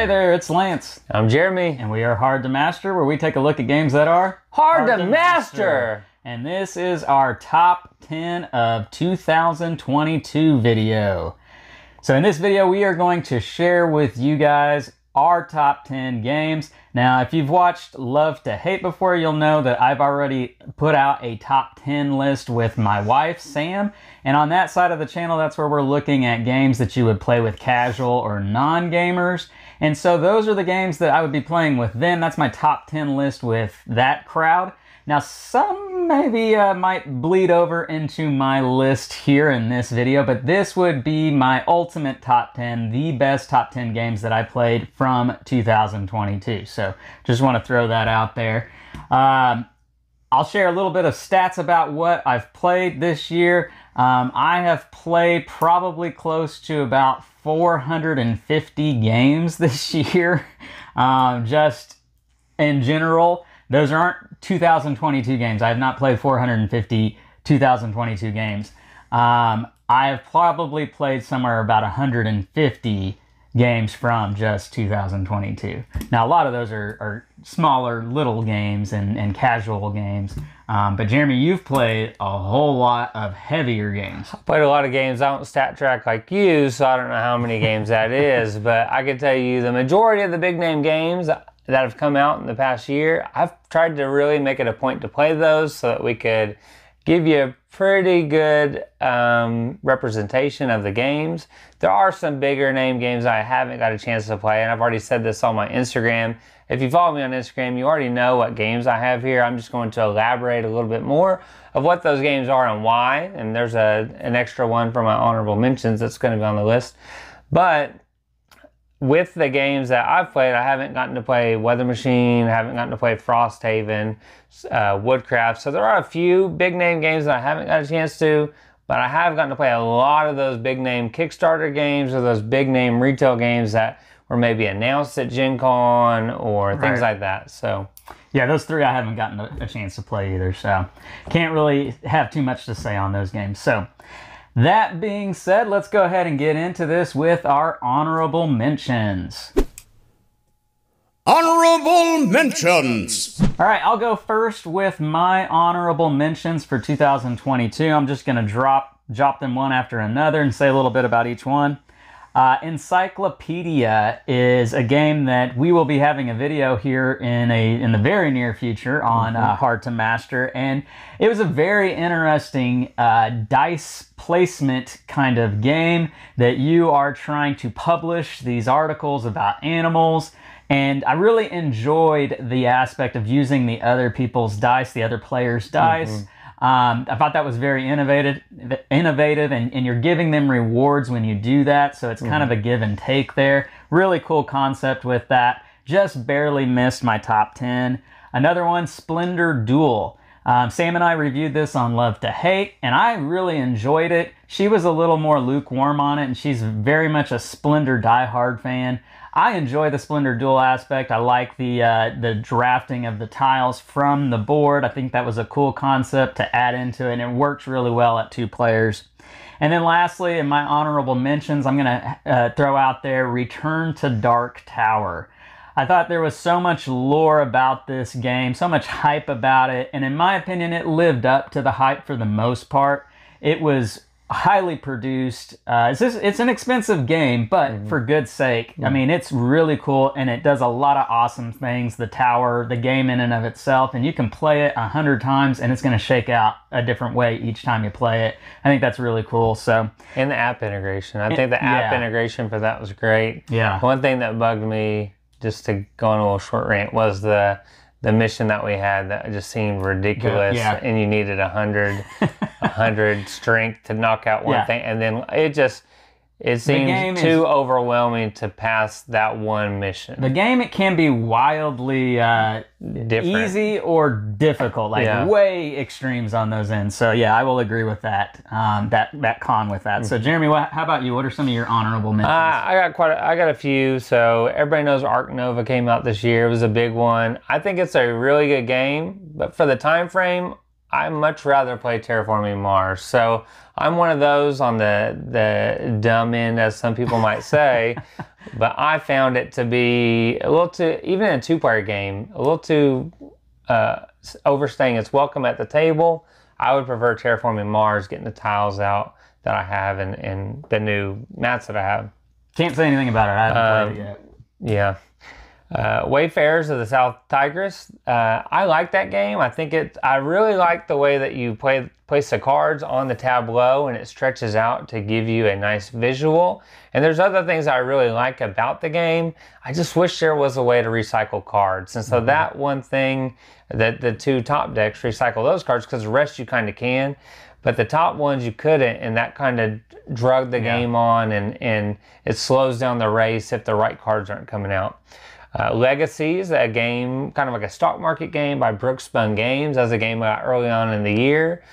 there, it's Lance. I'm Jeremy. And we are Hard to Master, where we take a look at games that are hard to master. And this is our top 10 of 2022 video. So in this video, we are going to share with you guys our top 10 games. Now, if you've watched Love to Hate before, you'll know that I've already put out a top 10 list with my wife, Sam. And on that side of the channel, that's where we're looking at games that you would play with casual or non-gamers. And so those are the games that I would be playing with them. That's my top 10 list with that crowd. Now, some maybe might bleed over into my list here in this video, but this would be my ultimate top 10, the best top 10 games that I played from 2022. So just want to throw that out there. I'll share a little bit of stats about what I've played this year. I have played probably close to about 450 games this year, just in general. Those aren't 2022 games. I have not played 450 2022 games. I have probably played somewhere about 150 games from just 2022. Now, a lot of those are smaller little games and casual games. But Jeremy, you've played a whole lot of heavier games. I played a lot of games. I don't stat track like you, so I don't know how many games that is. But I can tell you the majority of the big name games that have come out in the past year, I've tried to really make it a point to play those so that we could give you a pretty good representation of the games. There are some bigger name games I haven't got a chance to play, and I've already said this on my Instagram. If you follow me on Instagram, you already know what games I have here. I'm just going to elaborate a little bit more of what those games are and why, and there's an extra one for my honorable mentions that's going to be on the list. But with the games that I've played, I haven't gotten to play Weather Machine, I haven't gotten to play Frosthaven, Woodcraft. So there are a few big name games that I haven't got a chance to, but I have gotten to play a lot of those big name Kickstarter games or those big name retail games that were maybe announced at Gen Con or things like that. So yeah, those three I haven't gotten a chance to play either, so can't really have too much to say on those games. So that being said, let's go ahead and get into this with our honorable mentions. Honorable mentions. All right, I'll go first with my honorable mentions for 2022. I'm just going to drop them one after another and say a little bit about each one. Encyclopedia is a game that we will be having a video here in the very near future on Hard to Master, and it was a very interesting dice placement kind of game that you are trying to publish these articles about animals. And I really enjoyed the aspect of using the other people's dice, the other players' dice. I thought that was very innovative, and you're giving them rewards when you do that, so it's kind of a give and take there. Really cool concept with that. Just barely missed my top 10. Another one, Splendor Duel. Sam and I reviewed this on Love to Hate, and I really enjoyed it. She was a little more lukewarm on it, and she's very much a Splendor diehard fan. I enjoy the Splendor Duel aspect. I like the drafting of the tiles from the board. I think that was a cool concept to add into it, and it works really well at 2 players. And then lastly, in my honorable mentions, I'm going to throw out there Return to Dark Tower. I thought there was so much lore about this game, so much hype about it, and in my opinion, it lived up to the hype for the most part. It was highly produced. It's an expensive game, but for good sake, I mean, it's really cool, and it does a lot of awesome things. The tower, the game in and of itself, and you can play it 100 times, and it's going to shake out a different way each time you play it. I think that's really cool. So, and the app integration. I think the app integration for that was great. Yeah. One thing that bugged me, just to go on a little short rant, was the mission that we had that just seemed ridiculous, and you needed 100 strength to knock out one thing, and then it seems too overwhelming to pass that one mission. The game, it can be wildly easy or difficult, like way extremes on those ends. So yeah, I will agree with that. That con with that. So Jeremy, how about you? What are some of your honorable mentions? I got a few. So everybody knows Ark Nova came out this year. It was a big one. I think it's a really good game, but for the time frame, I much rather play Terraforming Mars. So I'm one of those on the dumb end, as some people might say. But I found it to be a little too, even in a two-player game, a little too overstaying its welcome at the table. I would prefer Terraforming Mars, getting the tiles out that I have and the new mats that I have. Can't say anything about it. I haven't played it yet. Yeah. Wayfarers of the South Tigris. I like that game. I really like the way that you place the cards on the tableau and it stretches out to give you a nice visual. And there's other things I really like about the game. I just wish there was a way to recycle cards. And so that one thing, that the two top decks recycle those cards, because the rest you kind of can. But the top ones you couldn't, and that kind of drug the game on, and it slows down the race if the right cards aren't coming out. Legacies, a game, kind of like a stock market game by Brookspun Games. That's a game I got early on in the year.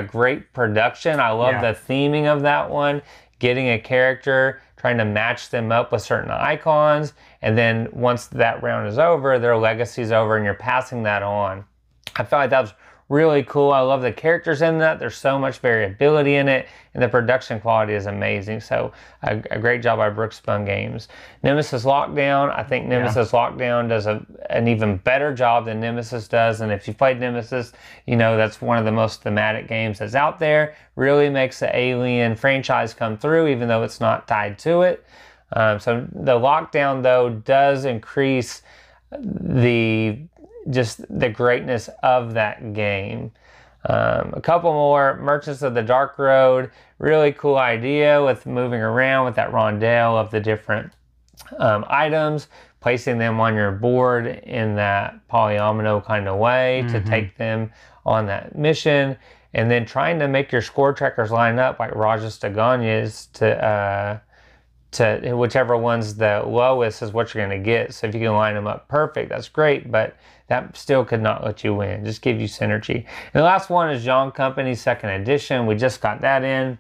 Great production. I love the theming of that one. Getting a character, trying to match them up with certain icons, and then once that round is over, their legacy's over, and you're passing that on. I felt like that was really cool. I love the characters in that. There's so much variability in it, and the production quality is amazing. So a great job by Brookspun Games. Nemesis Lockdown. I think Nemesis Lockdown does an even better job than Nemesis does. And if you played Nemesis, you know that's one of the most thematic games that's out there. Really makes the Alien franchise come through, even though it's not tied to it. So the Lockdown, though, does increase just the greatness of that game. A couple more. Merchants of the Dark Road. Really cool idea with moving around with that rondelle of the different items, placing them on your board in that polyomino kind of way to take them on that mission, and then trying to make your score trackers line up like Rajas Daganyas to whichever one's the lowest is what you're going to get. So if you can line them up perfect, that's great, but that still could not let you win. Just give you synergy. And the last one is John Company 2nd Edition. We just got that in.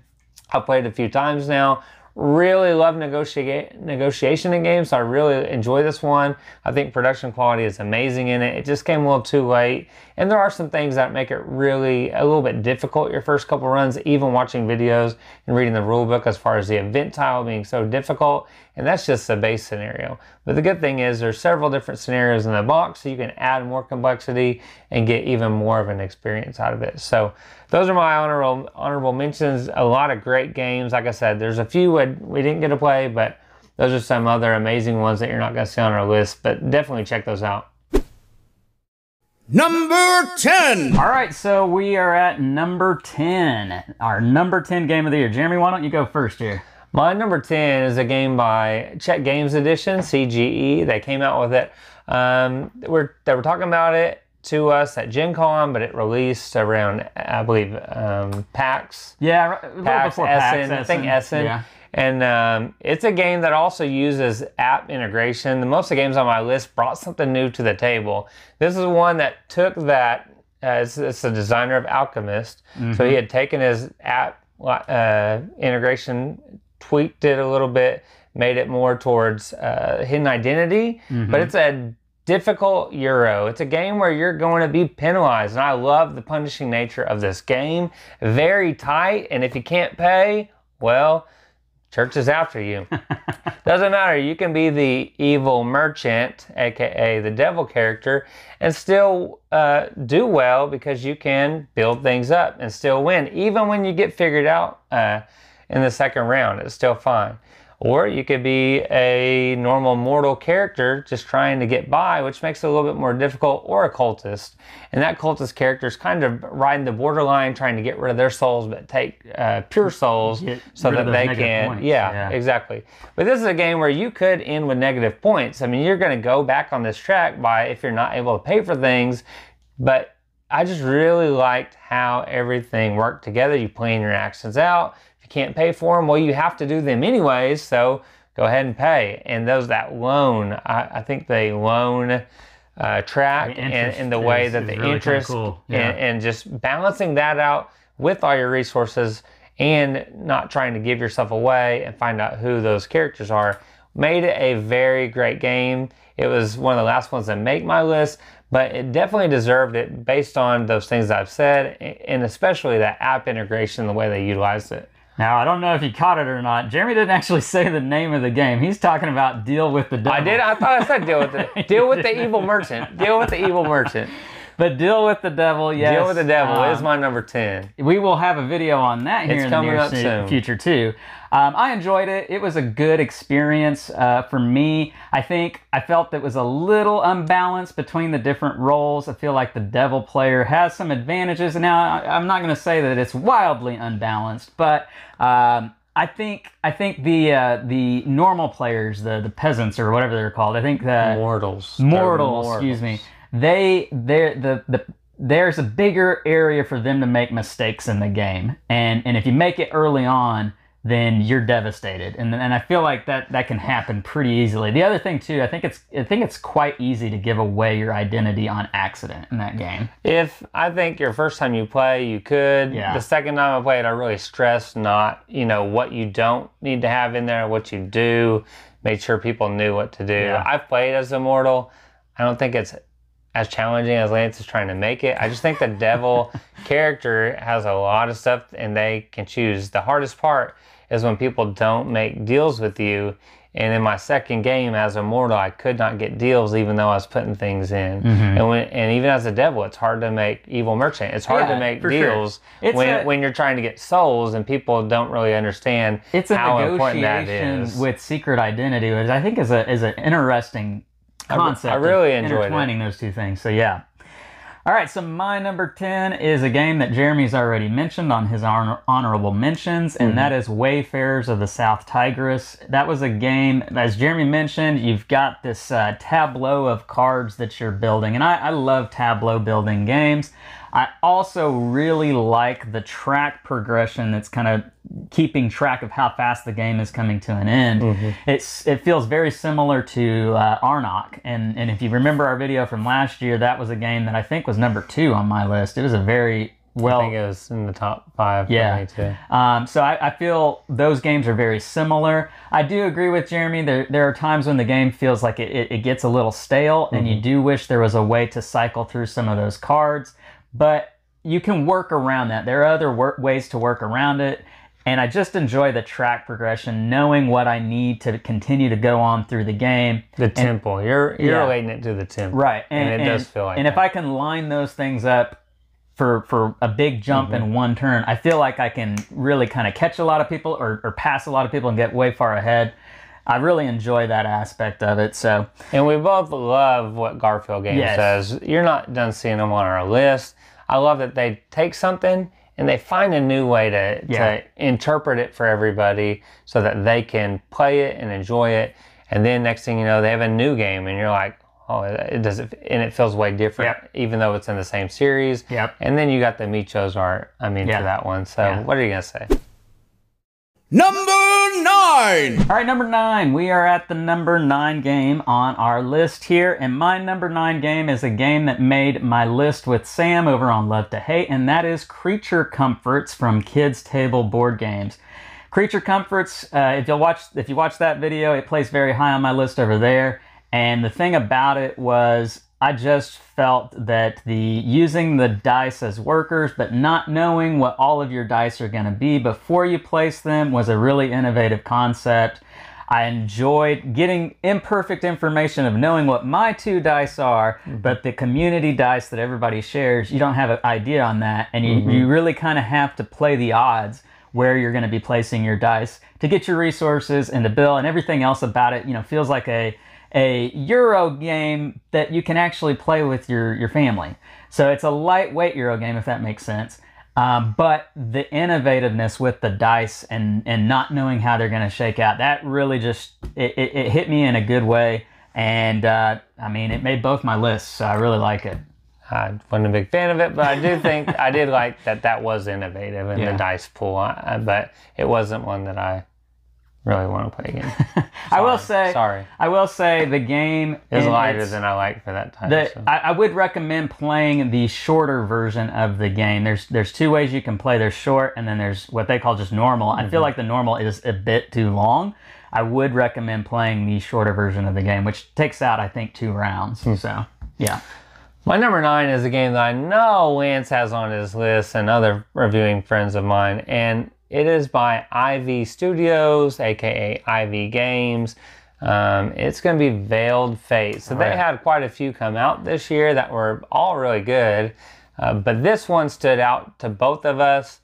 I've played it a few times now. Really love negotiation in games, so I really enjoy this one. I think production quality is amazing in it. It just came a little too late, and there are some things that make it really a little bit difficult your first couple runs, even watching videos and reading the rule book, as far as the event tile being so difficult, and that's just the base scenario. But the good thing is there's several different scenarios in the box, so you can add more complexity and get even more of an experience out of it. So those are my honorable mentions. A lot of great games. Like I said, there's a few we didn't get to play, but those are some other amazing ones that you're not going to see on our list, but definitely check those out. Number 10. All right, so we are at number 10, our number 10 game of the year. Jeremy, why don't you go first here? My number 10 is a game by Czech Games Edition, CGE. They came out with it. They were talking about it to us at Gen Con, but it released around, I believe, PAX. Yeah, PAX, before Essen, PAX, I think Essen. Yeah. And it's a game that also uses app integration. Most of the games on my list brought something new to the table. This is one that took that, it's a designer of Alchemist, so he had taken his app integration, tweaked it a little bit, made it more towards hidden identity, but it's a difficult Euro. It's a game where you're going to be penalized, and I love the punishing nature of this game. Very tight, and if you can't pay, well, church is after you. Doesn't matter. You can be the evil merchant, aka the devil character, and still do well because you can build things up and still win. Even when you get figured out in the second round, it's still fine. Or you could be a normal mortal character just trying to get by, which makes it a little bit more difficult, or a cultist. And that cultist character is kind of riding the borderline, trying to get rid of their souls, but take pure souls so that they can. Points. Yeah, exactly. But this is a game where you could end with negative points. I mean, you're going to go back on this track if you're not able to pay for things. But I just really liked how everything worked together. You plan your actions out. You can't pay for them, well, you have to do them anyways, so go ahead and pay. And that loan, I think they loan track and the way that the really interest cool. And just balancing that out with all your resources and not trying to give yourself away and find out who those characters are made it a very great game. It was one of the last ones to make my list, but it definitely deserved it based on those things I've said, and especially that app integration, the way they utilized it. Now, I don't know if you caught it or not. Jeremy didn't actually say the name of the game. He's talking about Deal with the Devil. I did? I thought I said deal with the evil merchant. Deal with the evil merchant. But Deal with the Devil, yes. Deal with the Devil is my number 10. We will have a video on that here in the near future too. I enjoyed it. It was a good experience for me. I felt it was a little unbalanced between the different roles. I feel like the Devil player has some advantages. Now, I'm not going to say that it's wildly unbalanced, but I think the normal players, the peasants or whatever they're called, I think the Mortals, excuse me. There's a bigger area for them to make mistakes in the game, and if you make it early on, then you're devastated, and I feel like that can happen pretty easily. The other thing too, I think it's quite easy to give away your identity on accident in that game. I think your first time you play, you could. Yeah. The second time I played, I really stressed not what you don't need to have in there, what you do, made sure people knew what to do. Yeah. I've played as a mortal. I don't think it's as challenging as Lance is trying to make it. I just think the Devil character has a lot of stuff and they can choose. The hardest part is when people don't make deals with you. And in my second game as a mortal, I could not get deals even though I was putting things in. Mm-hmm. And even as a Devil, it's hard to make evil merchant. It's hard to make deals when you're trying to get souls and people don't really understand how important that is. With secret identity, which I think is an interesting concept. I really enjoyed intertwining those two things. So yeah. All right, so my number 10 is a game that Jeremy's already mentioned on his honorable mentions, and that is Wayfarers of the South Tigris. That was a game, as Jeremy mentioned, you've got this tableau of cards that you're building, and I love tableau building games. I also really like the track progression that's kind of keeping track of how fast the game is coming to an end. Mm-hmm. It feels very similar to Arnok, and if you remember our video from last year, that was a game that I think was number 2 on my list. It was a very I think it was in the top 5 for me too. So I feel those games are very similar. I do agree with Jeremy. There are times when the game feels like it gets a little stale, and you do wish there was a way to cycle through some of those cards. But you can work around that. There are other ways to work around it. And I just enjoy the track progression, knowing what I need to continue to go on through the game. The temple. You're relating it to the temple. Right. And it does feel like that. And if I can line those things up for a big jump in one turn, I feel like I can really kind of catch a lot of people or pass a lot of people and get way far ahead. I really enjoy that aspect of it. So, and we both love what Garphill Games says. You're not done seeing them on our list. I love that they take something and they find a new way to interpret it for everybody so that they can play it and enjoy it. And then next thing you know, they have a new game and you're like, oh, it feels way different, even though it's in the same series. Yep. And then you got the Michos art, for that one. So what are you going to say? Number 9! All right, number 9. We are at the number 9 game on our list here. And my number 9 game is a game that made my list with Sam over on Love to Hate, and that is Creature Comforts from Kids Table Board Games. Creature Comforts, if you watch that video, it plays very high on my list over there. And the thing about it was I just felt that using the dice as workers, but not knowing what all of your dice are going to be before you place them was a really innovative concept. I enjoyed getting imperfect information of knowing what my 2 dice are, but the community dice that everybody shares, you don't have an idea on that. And you really kind of have to play the odds where you're going to be placing your dice to get your resources and the bill, and everything else about it, feels like a Euro game that you can actually play with your family. So it's a lightweight Euro game, if that makes sense. But the innovativeness with the dice and not knowing how they're going to shake out, that really just, it hit me in a good way. And it made both my lists, so I really like it. I wasn't a big fan of it, but I do think I did like that was innovative in the dice pool. But it wasn't one that I really want to play again. I will say the game is lighter than I like for that time. I would recommend playing the shorter version of the game. There's 2 ways you can play. There's short, and then there's what they call just normal. I feel like the normal is a bit too long. I would recommend playing the shorter version of the game, which takes out, I think, 2 rounds. So, yeah. My number 9 is a game that I know Lance has on his list and other reviewing friends of mine, and it is by Ivy Studios, aka Ivy Games. It's going to be Veiled Fate. So they had quite a few come out this year that were all really good, but this one stood out to both of us.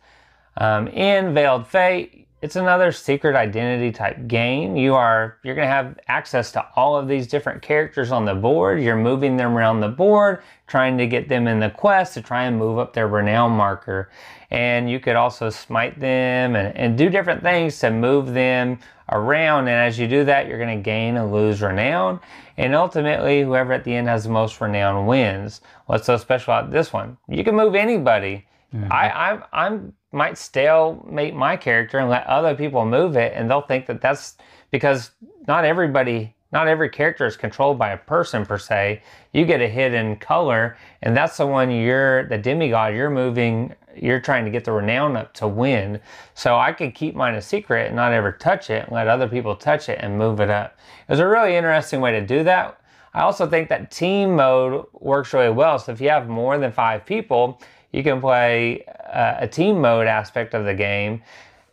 In Veiled Fate, it's another secret identity type game. You're going to have access to all of these different characters on the board. You're moving them around the board, trying to get them in the quest to try and move up their renown marker. And you could also smite them and do different things to move them around. And as you do that, you're going to gain or lose renown. And ultimately, whoever at the end has the most renown wins. What's so special about this one? You can move anybody. I might stalemate my character and let other people move it, and they'll think that that's because not every character is controlled by a person per se. You get a hidden color, and that's the one the demigod you're moving, you're trying to get the renown up to win. So I could keep mine a secret and not ever touch it, and let other people touch it and move it up. It was a really interesting way to do that. I also think that team mode works really well. So if you have more than 5 people, you can play a team mode aspect of the game,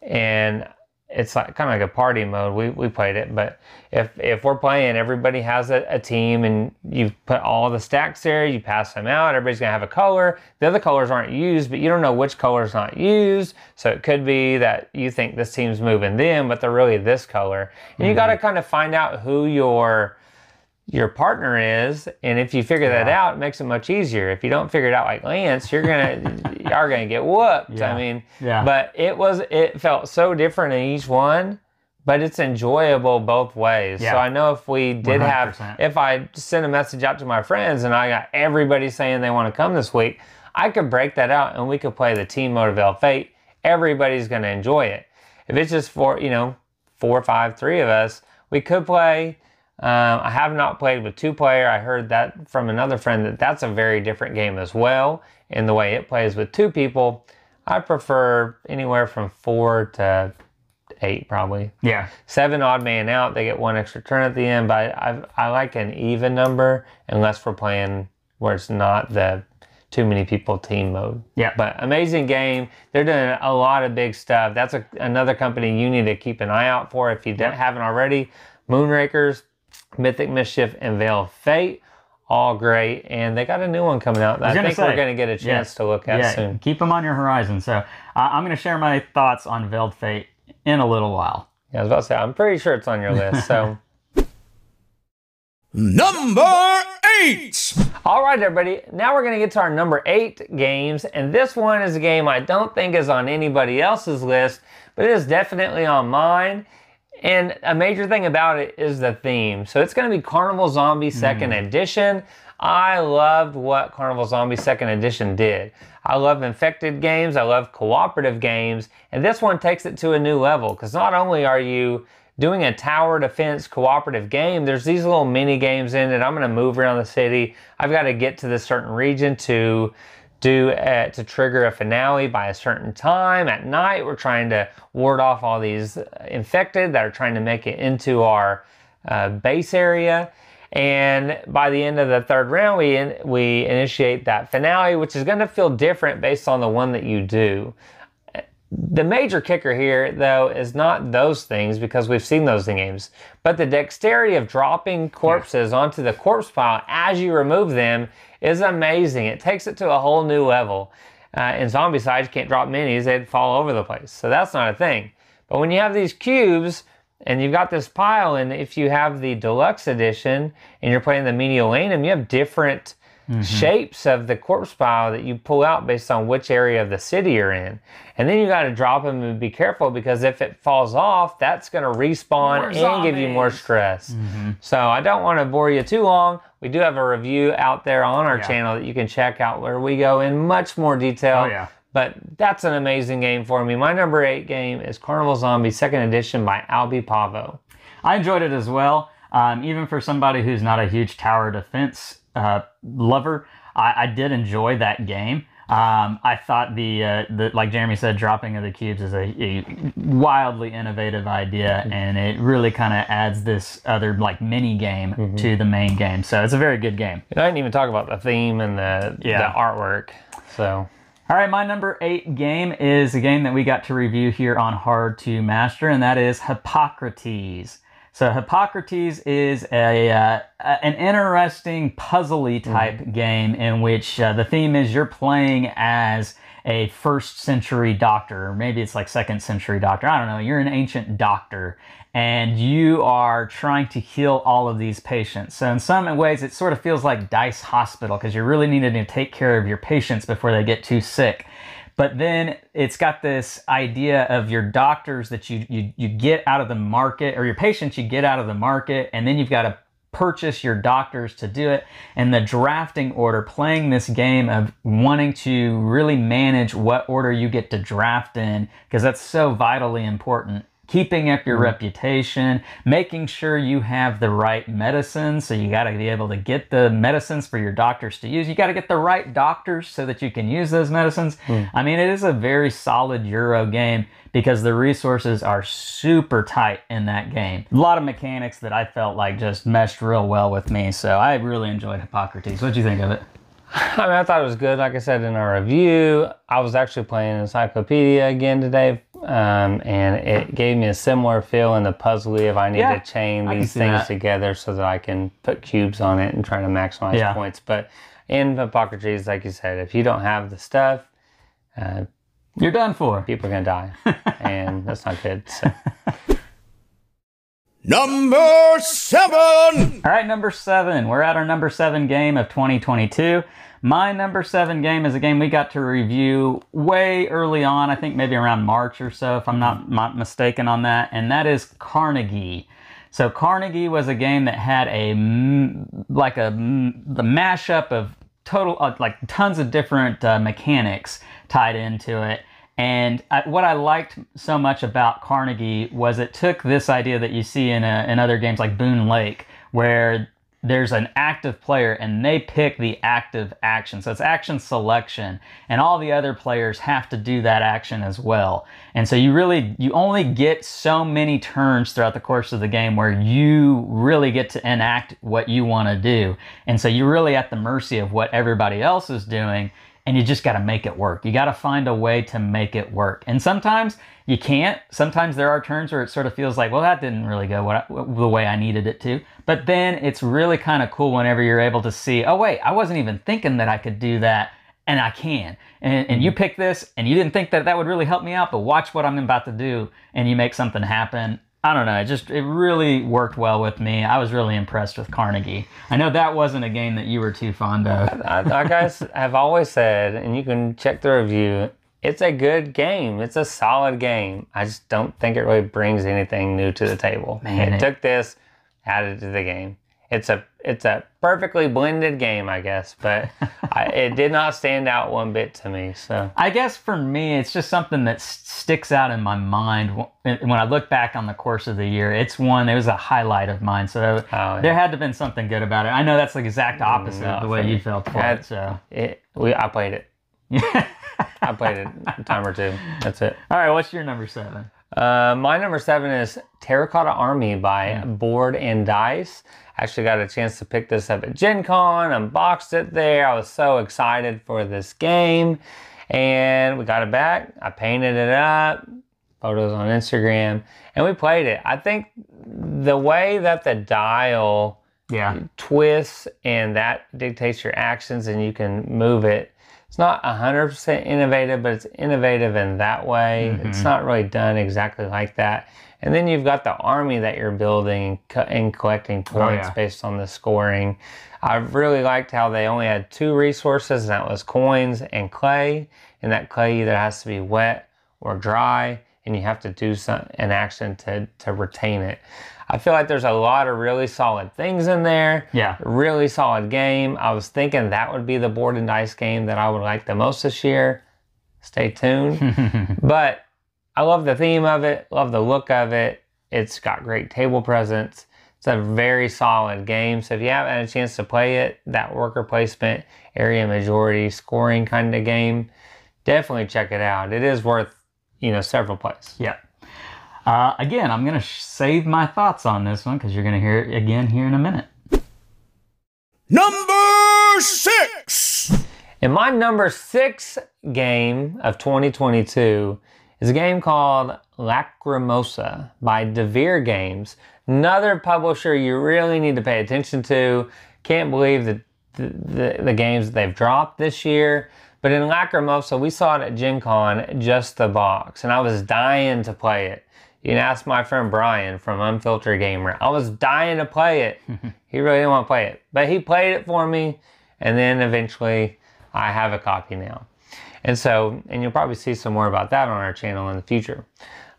and it's like kind of like a party mode. We played it, but if we're playing, everybody has a team, and you put all the stacks there, you pass them out, everybody's gonna have a color. The other colors aren't used, but you don't know which color's not used, so it could be that you think this team's moving them, but they're really this color. And you gotta kind of find out who your partner is, and if you figure that out, it makes it much easier. If you don't figure it out like Lance, you are gonna get whooped. I mean, but it felt so different in each one, but it's enjoyable both ways. So I know if we did 100%. If I sent a message out to my friends and I got everybody saying they want to come this week, I could break that out and we could play the team mode of Veiled Fate. Everybody's gonna enjoy it. If it's just 4, 5, 3 of us, we could play. I have not played with 2-player. I heard that from another friend that's a very different game as well in the way it plays with 2 people. I prefer anywhere from 4 to 8 probably. 7 odd man out. They get 1 extra turn at the end, but I like an even number unless we're playing where it's not the too many people team mode. But amazing game. They're doing a lot of big stuff. That's another company you need to keep an eye out for if you haven't already. Moonrakers, Mythic Mischief, and Veiled Fate, all great, and they got a new one coming out that I think we're going to get a chance to look at soon. Keep them on your horizon. So I'm going to share my thoughts on Veiled Fate in a little while. I was about to say, I'm pretty sure it's on your list. So, Number 8. All right, everybody. Now we're going to get to our number 8 games, and this one is a game I don't think is on anybody else's list, but it is definitely on mine. And a major thing about it is the theme. So it's going to be Carnival Zombie 2nd Edition. I loved what Carnival Zombie 2nd Edition did. I love infected games. I love cooperative games. And this one takes it to a new level because not only are you doing a tower defense cooperative game, there's these little mini games in it. I'm going to move around the city. I've got to get to this certain region to trigger a finale by a certain time. At night, we're trying to ward off all these infected that are trying to make it into our base area. And by the end of the 3rd round, we initiate that finale, which is going to feel different based on the one that you do. The major kicker here, though, is not those things, because we've seen those in games, but the dexterity of dropping corpses onto the corpse pile as you remove them is amazing. It takes it to a whole new level. In Zombicide, you can't drop minis, they'd fall over the place. So that's not a thing. But when you have these cubes, and you've got this pile, and if you have the deluxe edition, and you're playing the Mediolanum, you have different shapes of the corpse pile that you pull out based on which area of the city you're in. And then you got to drop them and be careful, because if it falls off, that's going to respawn and give you more stress. So I don't want to bore you too long. We do have a review out there on our channel that you can check out where we go in much more detail. But that's an amazing game for me. My number 8 game is Carnival Zombie 2nd Edition by Albi Pavo. I enjoyed it as well. Even for somebody who's not a huge tower defense lover, I did enjoy that game. I thought the like Jeremy said, dropping of the cubes is a wildly innovative idea, and it really kind of adds this other like mini game to the main game. So it's a very good game. And I didn't even talk about the theme and the artwork. So. All right, my number 8 game is a game that we got to review here on Hard to Master, and that is Hippocrates. So Hippocrates is an interesting puzzly type game in which the theme is you're playing as a 1st century doctor, or maybe it's like 2nd century doctor. I don't know. You're an ancient doctor, and you are trying to heal all of these patients. So in some ways, it sort of feels like Dice Hospital because you're really needing to take care of your patients before they get too sick. But then it's got this idea of your doctors that you get out of the market, or your patients you get out of the market, and then you've got to purchase your doctors to do it. And the drafting order, playing this game of wanting to really manage what order you get to draft in, because that's so vitally important. Keeping up your reputation, making sure you have the right medicines. So you got to be able to get the medicines for your doctors to use. You got to get the right doctors so that you can use those medicines. I mean, it is a very solid Euro game because the resources are super tight in that game. A lot of mechanics that I felt like just meshed real well with me. So I really enjoyed Hippocrates. What'd you think of it? I mean, I thought it was good. Like I said in our review, I was actually playing Encyclopedia again today, and it gave me a similar feel in the puzzly if I need to chain these things together so that I can put cubes on it and try to maximize points. But in Hippocrates, like you said, if you don't have the stuff, you're done for. People are going to die, and that's not good. So. Number 7! All right, number 7. We're at our number 7 game of 2022. My number 7 game is a game we got to review way early on, I think maybe around March or so, if I'm not mistaken on that, and that is Carnegie. So Carnegie was a game that had the mashup of like tons of different mechanics tied into it. And what I liked so much about Carnegie was it took this idea that you see in other games like Boone Lake, where there's an active player and they pick the active action. So it's action selection, and all the other players have to do that action as well. And so you only get so many turns throughout the course of the game where you really get to enact what you want to do. And so you're really at the mercy of what everybody else is doing. And you just got to make it work. You got to find a way to make it work. And sometimes you can't. Sometimes there are turns where it sort of feels like, well, that didn't really go the way I needed it to. But then it's really kind of cool whenever you're able to see, oh, wait, I wasn't even thinking that I could do that, and I can. And you pick this, and you didn't think that would really help me out, but watch what I'm about to do, and you make something happen. I don't know, it really worked well with me. I was really impressed with Carnegie. I know that wasn't a game that you were too fond of. Like I have always said, and you can check the review, it's a good game. It's a solid game. I just don't think it really brings anything new to the table. Man, it took this, added to the game. It's a perfectly blended game, I guess, but it did not stand out one bit to me. So I guess for me, it's just something that sticks out in my mind when I look back on the course of the year. It was a highlight of mine. So there had to have been something good about it. I know that's the exact opposite of the way you felt for it. So I played it. I played it a time or two. That's it. All right, what's your number 7? My number 7 is Terracotta Army by Board and Dice. I actually got a chance to pick this up at Gen Con, unboxed it there. I was so excited for this game. And we got it back. I painted it up, photos on Instagram, and we played it. I think the way that the dial twists and that dictates your actions and you can move it, it's not 100% innovative, but it's innovative in that way. It's not really done exactly like that. And then you've got the army that you're building and collecting points based on the scoring. I really liked how they only had 2 resources, and that was coins and clay. And that clay either has to be wet or dry, and you have to do an action to retain it. I feel like there's a lot of really solid things in there. Yeah. Really solid game. I was thinking that would be the Board and Dice game that I would like the most this year. Stay tuned. But I love the theme of it. Love the look of it. It's got great table presence. It's a very solid game. So if you haven't had a chance to play it, that worker placement, area majority, scoring kind of game, definitely check it out. It is worth, several plays. Yeah. Again, I'm going to save my thoughts on this one because you're going to hear it again here in a minute. Number 6. And my number 6 game of 2022 is a game called Lacrimosa by Devir Games. Another publisher you really need to pay attention to. Can't believe the games that they've dropped this year. But in Lacrimosa, we saw it at Gen Con, just the box, and I was dying to play it. You can ask my friend Brian from Unfiltered Gamer. I was dying to play it. He really didn't want to play it. But he played it for me, and then eventually I have a copy now. And you'll probably see some more about that on our channel in the future.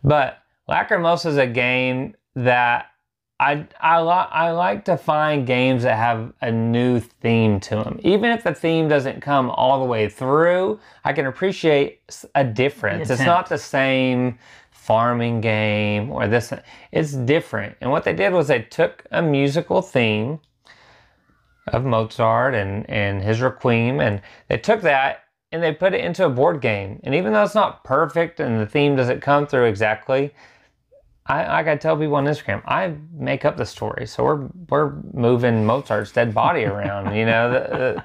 But Lacrimosa is a game that I like to find games that have a new theme to them. Even if the theme doesn't come all the way through, I can appreciate a difference. It's not the same farming game or this. It's different. And what they did was they took a musical theme of Mozart and his Requiem, and they took that and they put it into a board game. And even though it's not perfect and the theme doesn't come through exactly, I gotta tell people on Instagram, I make up the story. So we're moving Mozart's dead body around.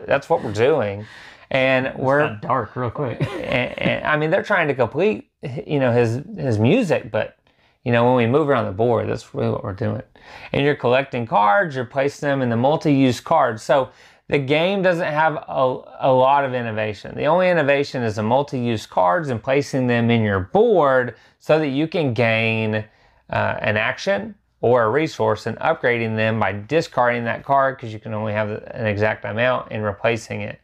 That's what we're doing, and we're dark real quick. and I mean, they're trying to complete, his music, but when we move around the board, that's really what we're doing. And you're collecting cards, you're placing them in the multi-use cards. So the game doesn't have a lot of innovation. The only innovation is the multi-use cards and placing them in your board so that you can gain an action or a resource and upgrading them by discarding that card, because you can only have an exact amount, and replacing it.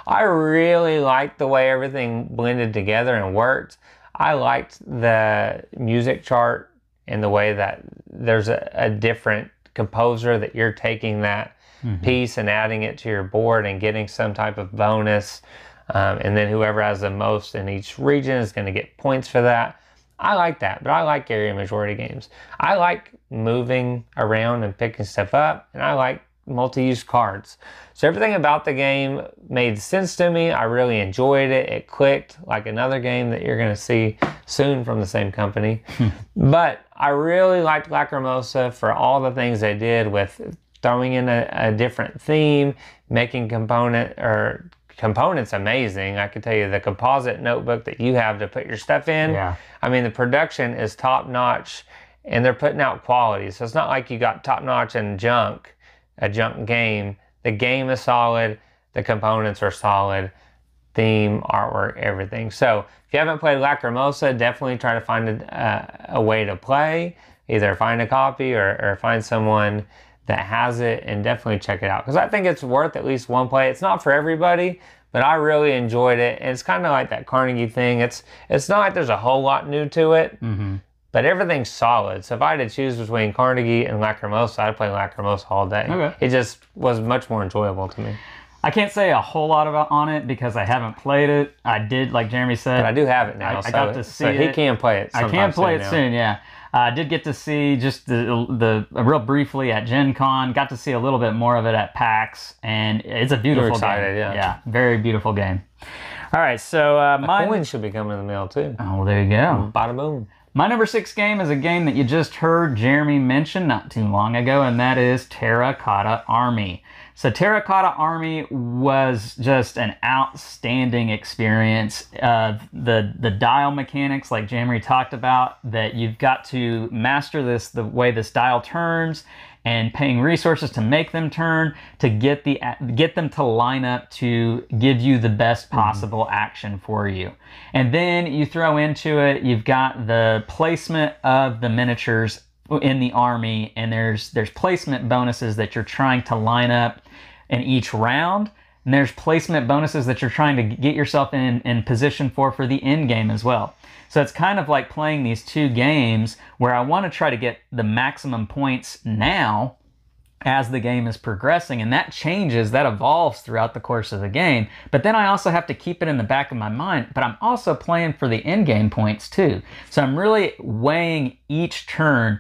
I really liked the way everything blended together and worked. I liked the music chart and the way that there's a different composer that you're taking that piece and adding it to your board and getting some type of bonus. And then whoever has the most in each region is going to get points for that. I like that, but I like area majority games. I like moving around and picking stuff up, and I like multi-use cards. So everything about the game made sense to me. I really enjoyed it. It clicked like another game that you're going to see soon from the same company. But I really liked Lacrimosa for all the things they did with throwing in a different theme, making components amazing. I can tell you the composite notebook that you have to put your stuff in. Yeah. I mean, the production is top notch, and they're putting out quality. So it's not like you got top notch and a junk game. The game is solid. The components are solid. Theme, artwork, everything. So if you haven't played Lacrimosa, definitely try to find a way to play. Either find a copy or find someone that has it, and definitely check it out, because I think it's worth at least one play. It's not for everybody, but I really enjoyed it. And it's kind of like that Carnegie thing. It's not like there's a whole lot new to it, but everything's solid. So if I had to choose between Carnegie and Lacrimosa, I'd play Lacrimosa all day. Okay. It just was much more enjoyable to me. I can't say a whole lot on it because I haven't played it. I did, like Jeremy said. But I do have it now. I got to see it. He can play it. I can play it soon, yeah. I did get to see just the real briefly at Gen Con. Got to see a little bit more of it at PAX, and it's a beautiful excited, game. yeah. Very beautiful game. All right, so my coin should be coming in the mail too. Oh, well, there you go. Bada boom. My number 6 game is a game that you just heard Jeremy mention not too long ago, and that is Terracotta Army. So Terracotta Army was just an outstanding experience. The dial mechanics, like Jeremy talked about, that you've got to master the way this dial turns, and paying resources to make them turn, to get them to line up to give you the best possible action for you. And then you throw into it, you've got the placement of the miniatures in the army, and there's placement bonuses that you're trying to line up in each round, and there's placement bonuses that you're trying to get yourself in position for the end game as well. So it's kind of like playing these two games where I want to try to get the maximum points now as the game is progressing, and that changes, that evolves throughout the course of the game. But then I also have to keep it in the back of my mind, but I'm also playing for the end game points too. So I'm really weighing each turn.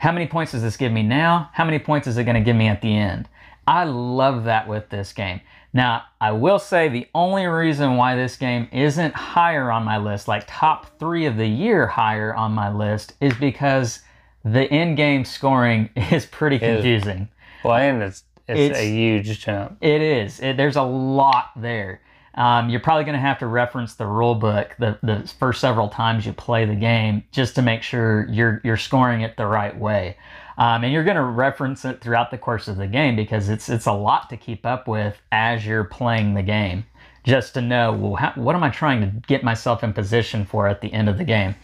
how many points does this give me now? How many points is it going to give me at the end? I love that with this game. Now, I will say the only reason why this game isn't higher on my list, like top 3 of the year higher on my list, is because the in-game scoring is pretty confusing. Well, and it's a huge jump. It is. There's a lot there. You're probably going to have to reference the rule book the first several times you play the game just to make sure you're scoring it the right way. And you're going to reference it throughout the course of the game because it's a lot to keep up with as you're playing the game, just to know, well, what am I trying to get myself in position for at the end of the game.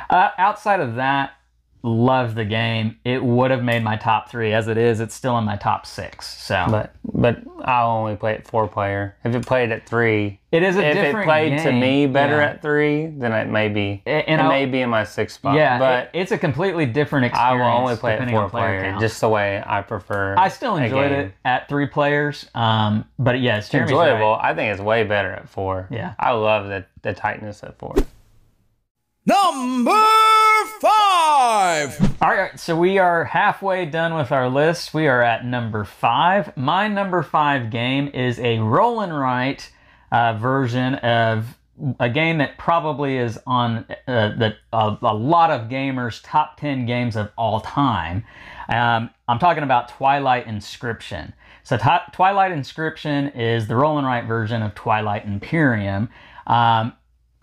Outside of that, love the game. It would have made my top 3. As it is, it's still in my top 6. So, but I'll only play it 4-player. If it played at 3, it is a if different it played game. to me better at 3, then it may be. It may be in my 6th spot. Yeah, but it's a completely different experience. I will only play it depending on player 4-player, count. just the way I prefer. I still enjoyed it at 3 players, but yes, It's enjoyable. I think it's way better at 4. Yeah, I love the tightness at 4. Number 5. All right, so we are halfway done with our list. We are at number 5. My number 5 game is a roll and write version of a game that probably is on a lot of gamers' top 10 games of all time. I'm talking about Twilight Inscription. So Twilight Inscription is the roll and write version of Twilight Imperium.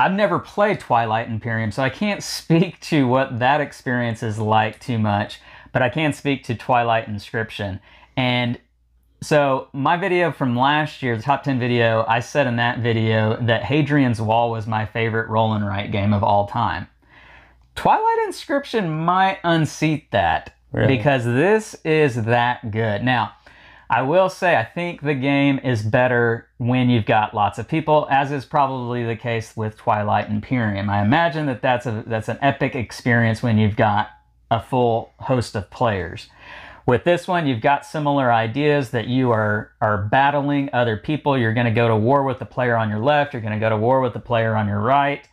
I've never played Twilight Imperium, so I can't speak to what that experience is like too much, but I can speak to Twilight Inscription. And so my video from last year, the top 10 video, I said in that video that Hadrian's Wall was my favorite roll and write game of all time. Twilight Inscription might unseat that because this is that good. Now, I will say I think the game is better when you've got lots of people, as is probably the case with Twilight Imperium. I imagine that that's an epic experience when you've got a full host of players. With this one, you've got similar ideas that you are battling other people. You're going to go to war with the player on your left. You're going to go to war with the player on your right.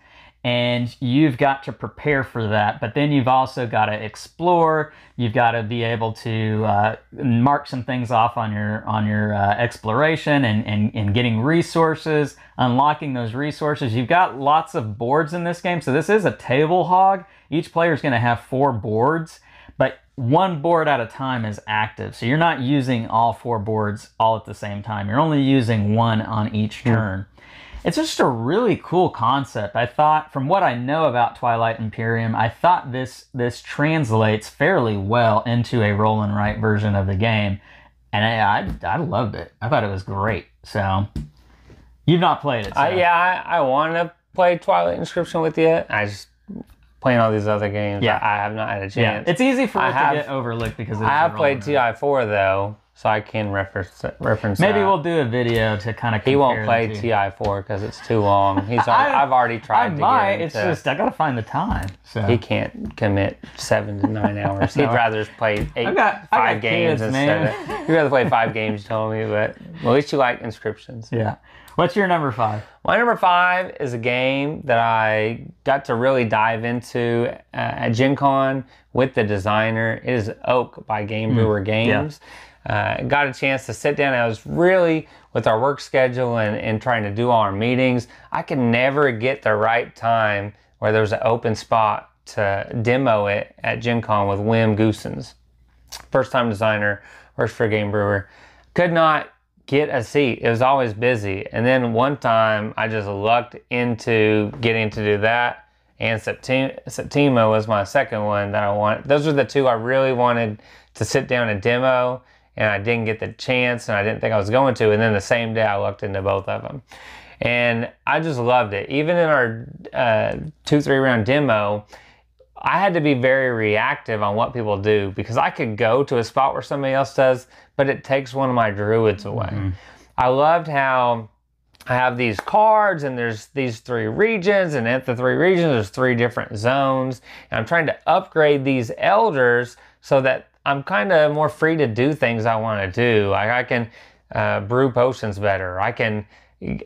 And you've got to prepare for that. But then you've also got to explore. You've got to be able to mark some things off on your exploration and getting resources, unlocking those resources. You've got lots of boards in this game. So this is a table hog. Each player is going to have 4 boards, but 1 board at a time is active. So you're not using all 4 boards all at the same time. You're only using 1 on each turn. It's just a really cool concept. I thought, from what I know about Twilight Imperium, I thought this translates fairly well into a roll and write version of the game, and I loved it. I thought it was great. So, you've not played it. So. I want to play Twilight Inscription with you. I just playing all these other games. Yeah. I have not had a chance. Yeah, it's easy for it to get overlooked because I have played TI4 though. So I can reference Maybe that. we'll do a video to kind of compare. He won't play TI4 because it's too long. I've already tried to get him It's just I gotta find the time. So he can't commit 7 to 9 hours. He'd rather play 5 games kids, instead of. He'd rather play 5 games. You told me, but at least you like Inscriptions. Yeah. What's your number 5? My number 5 is a game that I got to really dive into at Gen Con with the designer. It is Oak by Game Brewer Games. Yeah. Got a chance to sit down. I was really, with our work schedule and trying to do all our meetings, I could never get the right time where there was an open spot to demo it at Gen Con with Wim Goosens. First time designer, works for Game Brewer. Could not get a seat. It was always busy. And then one time I just lucked into getting to do that. And Septima was my second one that I wanted. Those are the 2 I really wanted to sit down and demo. And I didn't get the chance, and I didn't think I was going to. And then the same day, I looked into both of them. And I just loved it. Even in our 2-3 round demo, I had to be very reactive on what people do because I could go to a spot where somebody else does, but it takes one of my druids away. Mm-hmm. I loved how I have these cards, and there's these 3 regions, and at the 3 regions, there's 3 different zones. And I'm trying to upgrade these elders so that I'm kind of more free to do things I want to do. Like I can brew potions better. I can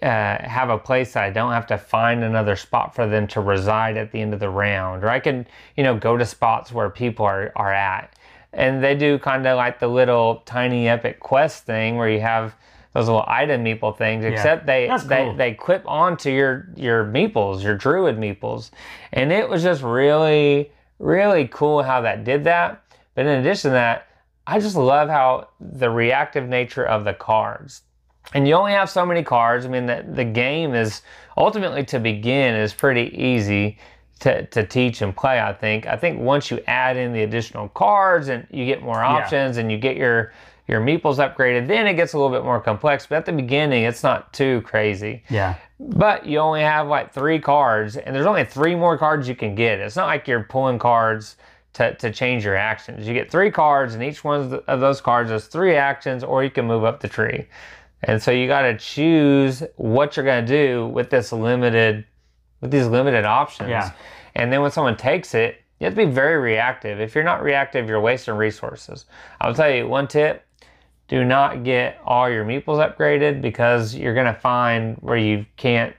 have a place that I don't have to find another spot for them to reside at the end of the round. Or I can, go to spots where people are at. and they do kind of like the little tiny epic quest thing where you have those little item meeple things, except they clip onto your meeples, your druid meeples. And it was just really, really cool how that did that. But in addition to that, I just love how the reactive nature of the cards. And you only have so many cards. I mean, the game is ultimately, to begin, is pretty easy to teach and play, I think. I think once you add in the additional cards and you get more options and you get your meeples upgraded, then it gets a little bit more complex. But at the beginning, it's not too crazy. Yeah. But you only have like 3 cards, and there's only 3 more cards you can get. It's not like you're pulling cards to change your actions. You get 3 cards, and each one of those cards has 3 actions, or you can move up the tree. And so you got to choose what you're going to do with these limited options. Yeah. And then when someone takes it, you have to be very reactive. If you're not reactive, you're wasting resources. I'll tell you one tip: do not get all your meeples upgraded, because you're going to find where you can't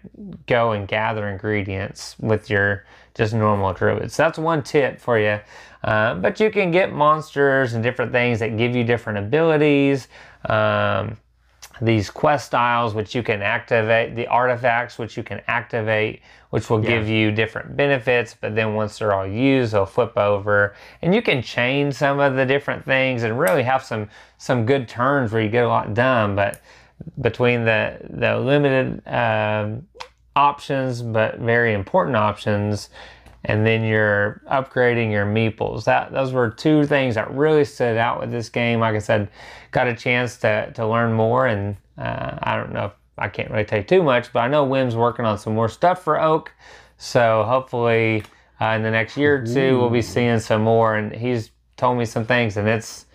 go and gather ingredients with your just normal druids. So that's one tip for you. But you can get monsters and different things that give you different abilities. These quest styles, which you can activate, the artifacts, which you can activate, which will give you different benefits, but then once they're all used, they'll flip over. And you can change some of the different things and really have some good turns where you get a lot done. But between the limited options, but very important options, and then you're upgrading your meeples. Those were 2 things that really stood out with this game. Like I said, got a chance to learn more, and I don't know if I can't really tell you too much, but I know Wim's working on some more stuff for Oak. So hopefully in the next year or 2, we'll be seeing some more. And he's told me some things, and it's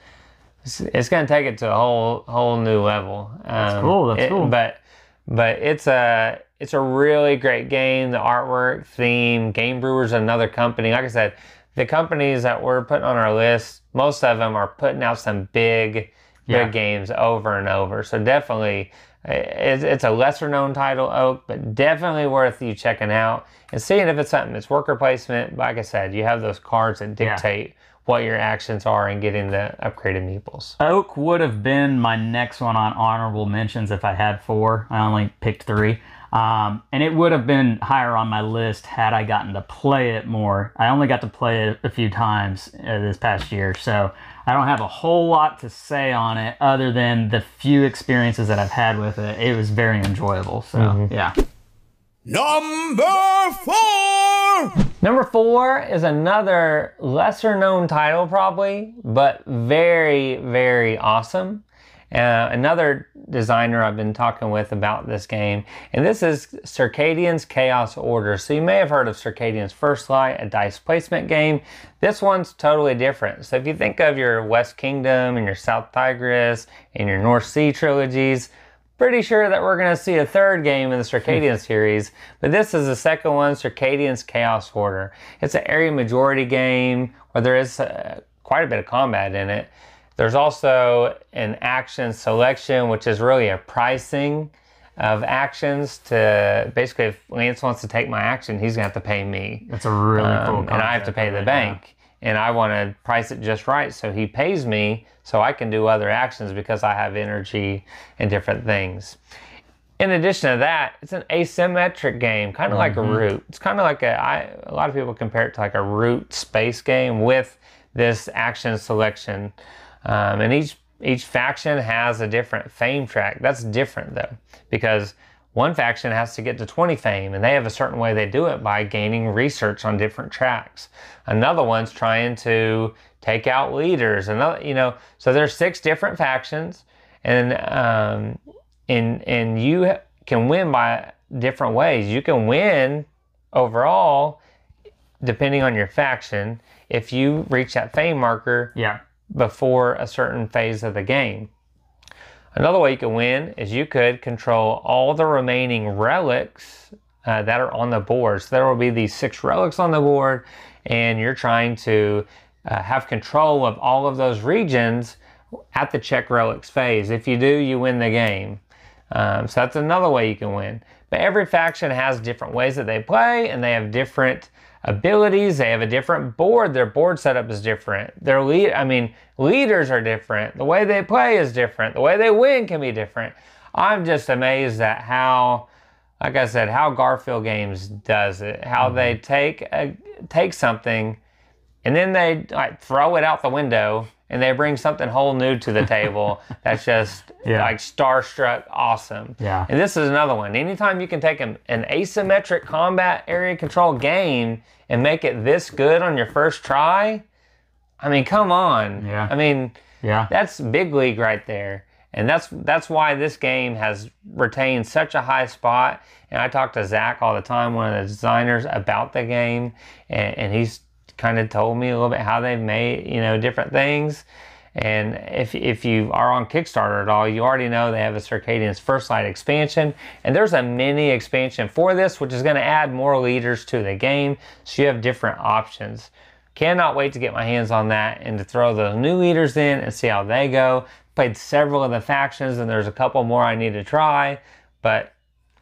going to take it to a whole new level. That's cool. That's cool. But it's a really great game. The artwork, theme, Game Brewer's another company. Like I said, the companies that we're putting on our list, most of them are putting out some big games over and over. So definitely, it's a lesser known title, Oak, but definitely worth you checking out and seeing if it's something. It's worker placement. Like I said, you have those cards that dictate what your actions are in getting the upgraded meeples. Oak would have been my next one on honorable mentions if I had 4. I only picked 3. And it would have been higher on my list had I gotten to play it more. I only got to play it a few times this past year, so I don't have a whole lot to say on it other than the few experiences that I've had with it. It was very enjoyable, so yeah. Number 4! Number 4 is another lesser known title probably, but very, very awesome. Another designer I've been talking with about this game, and this is Circadian's Chaos Order. So you may have heard of Circadian's First Light, a dice placement game. This one's totally different. So if you think of your West Kingdom and your South Tigris and your North Sea trilogies, pretty sure that we're going to see a 3rd game in the Circadian series, but this is the 2nd one, Circadian's Chaos Order. It's an area majority game where there is quite a bit of combat in it. There's also an action selection, which is really a pricing of actions to basically, if Lance wants to take my action, he's going to have to pay me. That's a really cool concept. And I have to pay the bank. And I want to price it just right, so he pays me so I can do other actions because I have energy and different things. In addition to that, it's an asymmetric game, kind of like a Root. It's kind of like a lot of people compare it to like a Root space game with this action selection. And each faction has a different fame track. That's different though, because one faction has to get to 20 fame, and they have a certain way they do it by gaining research on different tracks. Another one's trying to take out leaders. Another, so there's 6 different factions, and you can win by different ways. You can win overall, depending on your faction, if you reach that fame marker before a certain phase of the game. Another way you can win is you could control all the remaining relics that are on the board. So there will be these 6 relics on the board, and you're trying to have control of all of those regions at the check relics phase. If you do, you win the game. So that's another way you can win. But every faction has different ways that they play, and they have different abilities. They have a different board. Their board setup is different. Their leaders are different. The way they play is different. The way they win can be different. I'm just amazed at how, like I said, how Garphill Games does it. How they take something and then they like throw it out the window and they bring something whole new to the table that's just like starstruck awesome. Yeah. And this is another one. Anytime you can take an asymmetric combat area control game and make it this good on your first try, I mean, come on. Yeah. I mean, Yeah. that's big league right there. And that's why this game has retained such a high spot. And I talk to Zach all the time, one of the designers, about the game, and he's kind of told me a little bit how they've made, you know, different things. And if you are on Kickstarter at all, you already know they have a Circadian's First Light expansion, and there's a mini expansion for this, which is going to add more leaders to the game, so you have different options. Cannot wait to get my hands on that and to throw those new leaders in and see how they go. Played several of the factions, and there's a couple more I need to try, but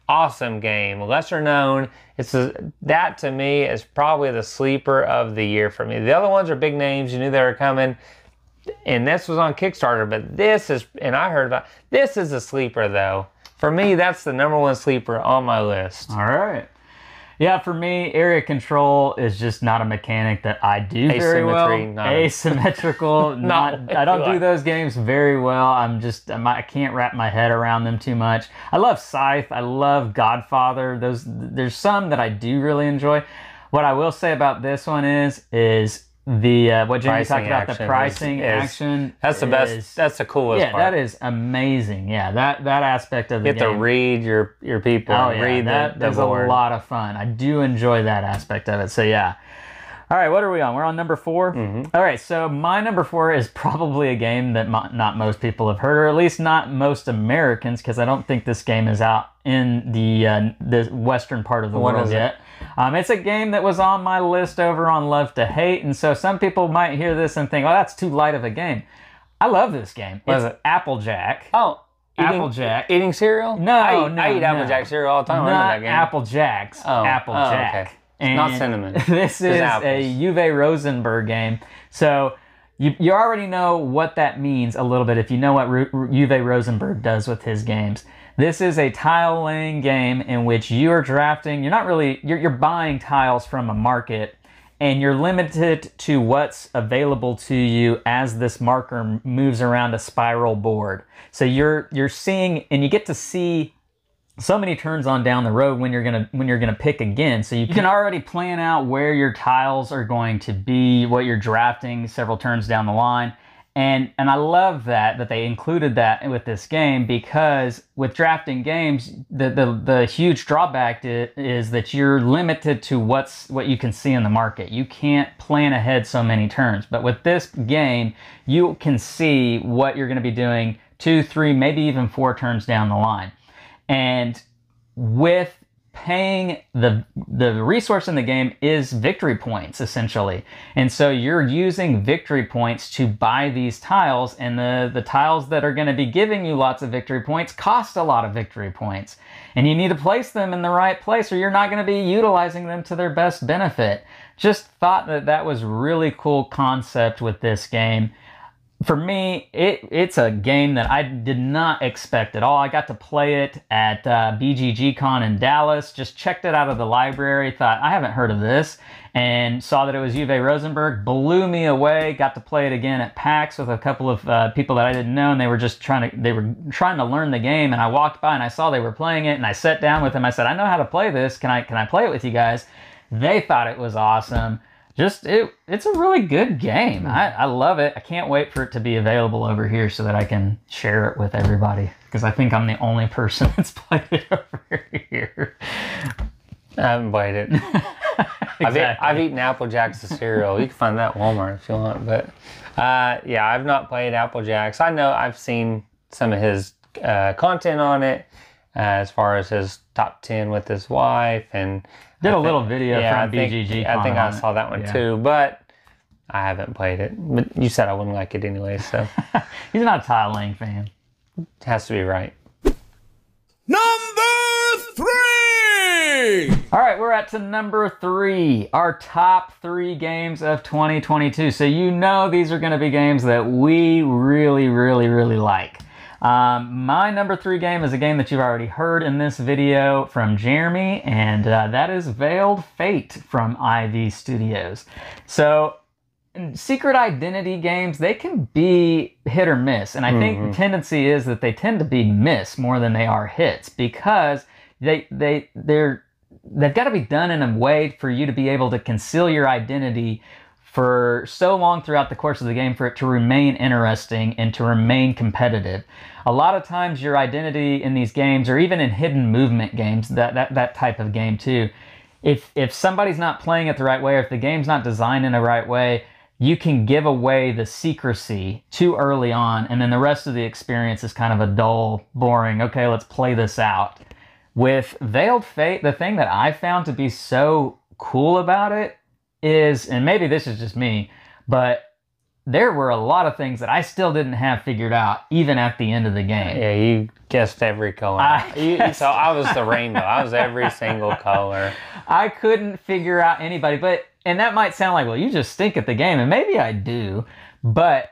awesome game, lesser known. That to me is probably the sleeper of the year for me. The other ones are big names, you knew they were coming, and this was on Kickstarter, but this is, and I heard about, this is a sleeper though. For me, that's the #1 sleeper on my list. All right. Yeah, for me, area control is just not a mechanic that I do very well. Asymmetrical. I don't do those games very well. I can't wrap my head around them too much. I love Scythe. I love Godfather. There's some that I do really enjoy. What I will say about this one is the what Jamie talked about, the pricing action. That's the best. That's the coolest part. Yeah, that is amazing. Yeah, that aspect of the game. You have to read your people. Oh, and yeah, read that's the board. a lot of fun. I do enjoy that aspect of it. So yeah. All right, what are we on? We're on number 4. All right, so my number 4 is probably a game that not most people have heard, or at least not most Americans, because I don't think this game is out in the western part of the world yet. It's a game that was on my list over on Love to Hate, and so some people might hear this and think, oh, that's too light of a game. I love this game. It's Applejack. Oh, Applejack. Eating cereal? No, I eat Applejack cereal all the time. I remember that game. Applejack's. Applejack. Okay. Not cinnamon. This is a Uwe Rosenberg game. So you already know what that means a little bit if you know what Uwe Rosenberg does with his games. This is a tile laying game in which you are drafting. You're buying tiles from a market, and you're limited to what's available to you as this marker moves around a spiral board. So you're seeing, and you get to see so many turns on down the road when you're gonna pick again. So you can already plan out where your tiles are going to be, what you're drafting several turns down the line. And I love that they included that with this game, because with drafting games, the huge drawback is that you're limited to what you can see in the market. You can't plan ahead so many turns. But with this game, you can see what you're going to be doing 2, 3, maybe even 4 turns down the line. And with paying, the resource in the game is victory points, essentially. And so you're using victory points to buy these tiles, and the tiles that are going to be giving you lots of victory points cost a lot of victory points. And you need to place them in the right place, or you're not going to be utilizing them to their best benefit. Just thought that was really cool concept with this game. For me, it's a game that I did not expect at all. I got to play it at BGG-Con in Dallas, just checked it out of the library, thought, I haven't heard of this, and saw that it was Uwe Rosenberg, blew me away, got to play it again at PAX with a couple of people that I didn't know, and they were trying to learn the game, and I walked by and I saw they were playing it, and I sat down with them. I said, I know how to play this, can I play it with you guys? They thought it was awesome. It's a really good game. I love it. I can't wait for it to be available over here so that I can share it with everybody, because I think I'm the only person that's played it over here. I haven't played it. Exactly. I've eaten Applejacks as cereal. You can find that at Walmart if you want. But yeah, I've not played Applejacks. I know I've seen some of his content on it, as far as his top 10 with his wife, and did a little video from BGG. I think I saw that one too, but I haven't played it. But you said I wouldn't like it anyway, so. He's not a tile laying fan. It has to be right. Number 3! All right, we're at to number 3, our top 3 games of 2022. So you know these are going to be games that we really, really, really like. My number 3 game is a game that you've already heard in this video from Jeremy, and that is Veiled Fate from IV Studios. So secret identity games, they can be hit or miss, and I think the tendency is that they tend to be miss more than they are hits, because they've got to be done in a way for you to be able to conceal your identity for so long throughout the course of the game for it to remain interesting and to remain competitive. A lot of times your identity in these games, or even in hidden movement games, that type of game too, if somebody's not playing it the right way, or if the game's not designed in the right way, you can give away the secrecy too early on, and then the rest of the experience is kind of a dull, boring, okay, let's play this out. With Veiled Fate, the thing that I found to be so cool about it is, and maybe this is just me, but there were a lot of things that I still didn't have figured out, even at the end of the game. Yeah, you guessed every color. So I was the rainbow. I was every single color. I couldn't figure out anybody, and that might sound like, well, you just stink at the game, and maybe I do, but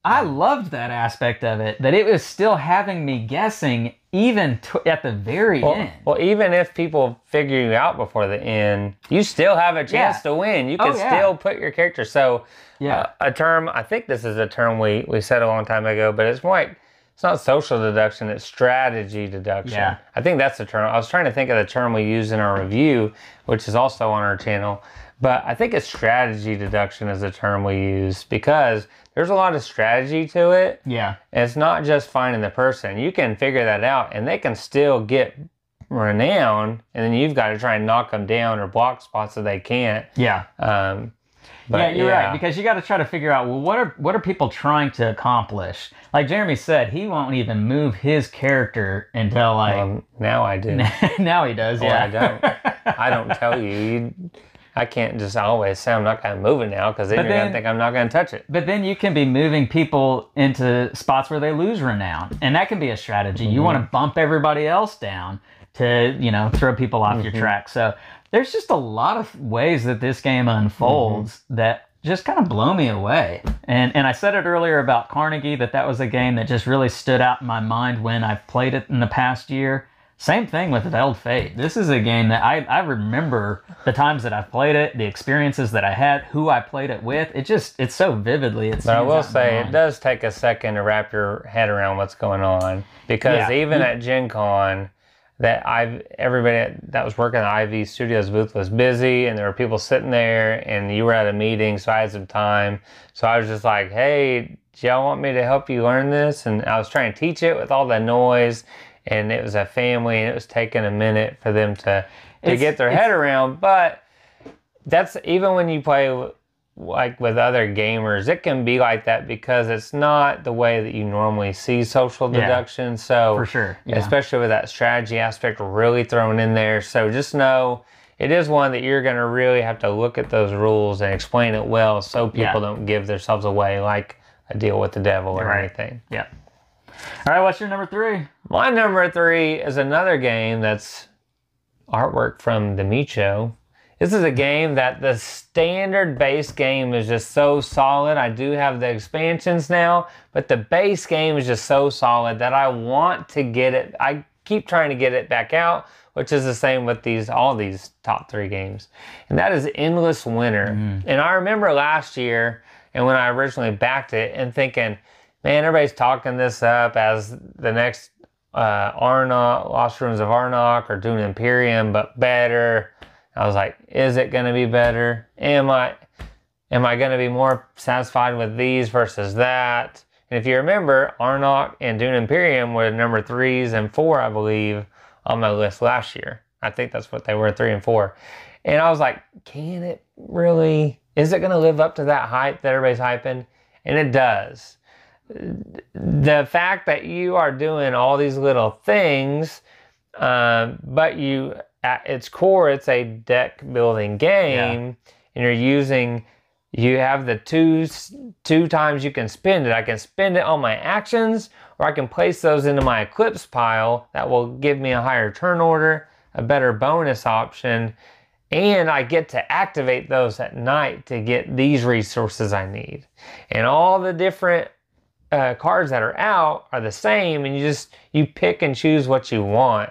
I loved that aspect of it, that it was still having me guessing even at the very end. Well, even if people figure you out before the end, you still have a chance to win. You can still put your character. So a term, I think this is a term we said a long time ago, but it's more like, it's not social deduction, it's strategy deduction. Yeah. I think that's the term. I was trying to think of the term we use in our review, which is also on our channel. But I think it's strategy deduction is the term we use, because there's a lot of strategy to it. Yeah. And it's not just finding the person. You can figure that out, and they can still get renown, and then you've got to try and knock them down or block spots so they can't. Yeah. But you're right, because you got to try to figure out, well, what are people trying to accomplish? Like Jeremy said, he won't even move his character until like... now I do. Now he does, I don't. I don't tell you. I can't just always say I'm not going to move it now, because then you're going to think I'm not going to touch it. But then you can be moving people into spots where they lose renown, and that can be a strategy. You want to bump everybody else down to, throw people off your track. So there's just a lot of ways that this game unfolds that just kind of blow me away. And I said it earlier about Carnegie, that was a game that just really stood out in my mind when I've played it in the past year. Same thing with Veiled Fate. This is a game that I remember the times that I've played it, the experiences that I had, who I played it with. It's so vividly. But I will say, it does take a second to wrap your head around what's going on, because even at Gen Con, everybody that was working at IV Studios booth was busy, and there were people sitting there, and you were at a meeting, so I had some time. So I was just like, hey, do y'all want me to help you learn this? And I was trying to teach it with all the noise. And it was a family, and it was taking a minute for them to get their head around. But that's, even when you play like with other gamers, it can be like that, because it's not the way that you normally see social deduction. So for sure, especially with that strategy aspect really thrown in there. So just know it is one that you're going to really have to look at those rules and explain it well, so people don't give themselves away like a Deal with the Devil or anything. Yeah. All right, what's your number 3? My number 3 is another game that's artwork from Demicho. This is a game that the standard base game is just so solid. I do have the expansions now, but the base game is just so solid that I want to get it. I keep trying to get it back out, which is the same with all these top 3 games. And that is Endless Winter. And I remember last year, and when I originally backed it, and thinking, man, everybody's talking this up as the next Arnok, Lost Ruins of Arnok, or Dune Imperium, but better. I was like, is it going to be better? Am I going to be more satisfied with these versus that? And if you remember, Arnok and Dune Imperium were number 3s and 4, I believe, on my list last year. I think that's what they were, 3 and 4. And I was like, can it really? Is it going to live up to that hype that everybody's hyping? And it does. The fact that you are doing all these little things, but at its core, it's a deck building game, and you have the two times you can spend it. I can spend it on my actions, or I can place those into my Eclipse pile that will give me a higher turn order. a better bonus option, and I get to activate those at night to get these resources I need. And all the different cards that are out are the same, and you pick and choose what you want.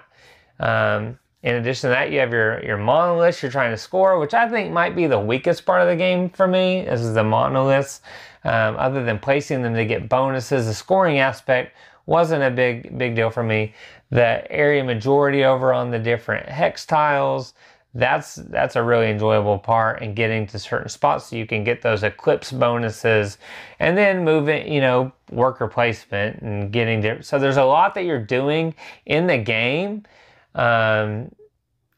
In addition to that, you have your monoliths you're trying to score, which I think might be the weakest part of the game for me. This is the monoliths. Other than placing them to get bonuses, the scoring aspect wasn't a big deal for me. The area majority over on the different hex tiles, that's a really enjoyable part, and getting to certain spots so you can get those eclipse bonuses, and then moving, worker placement and getting different. So there's a lot that you're doing in the game. And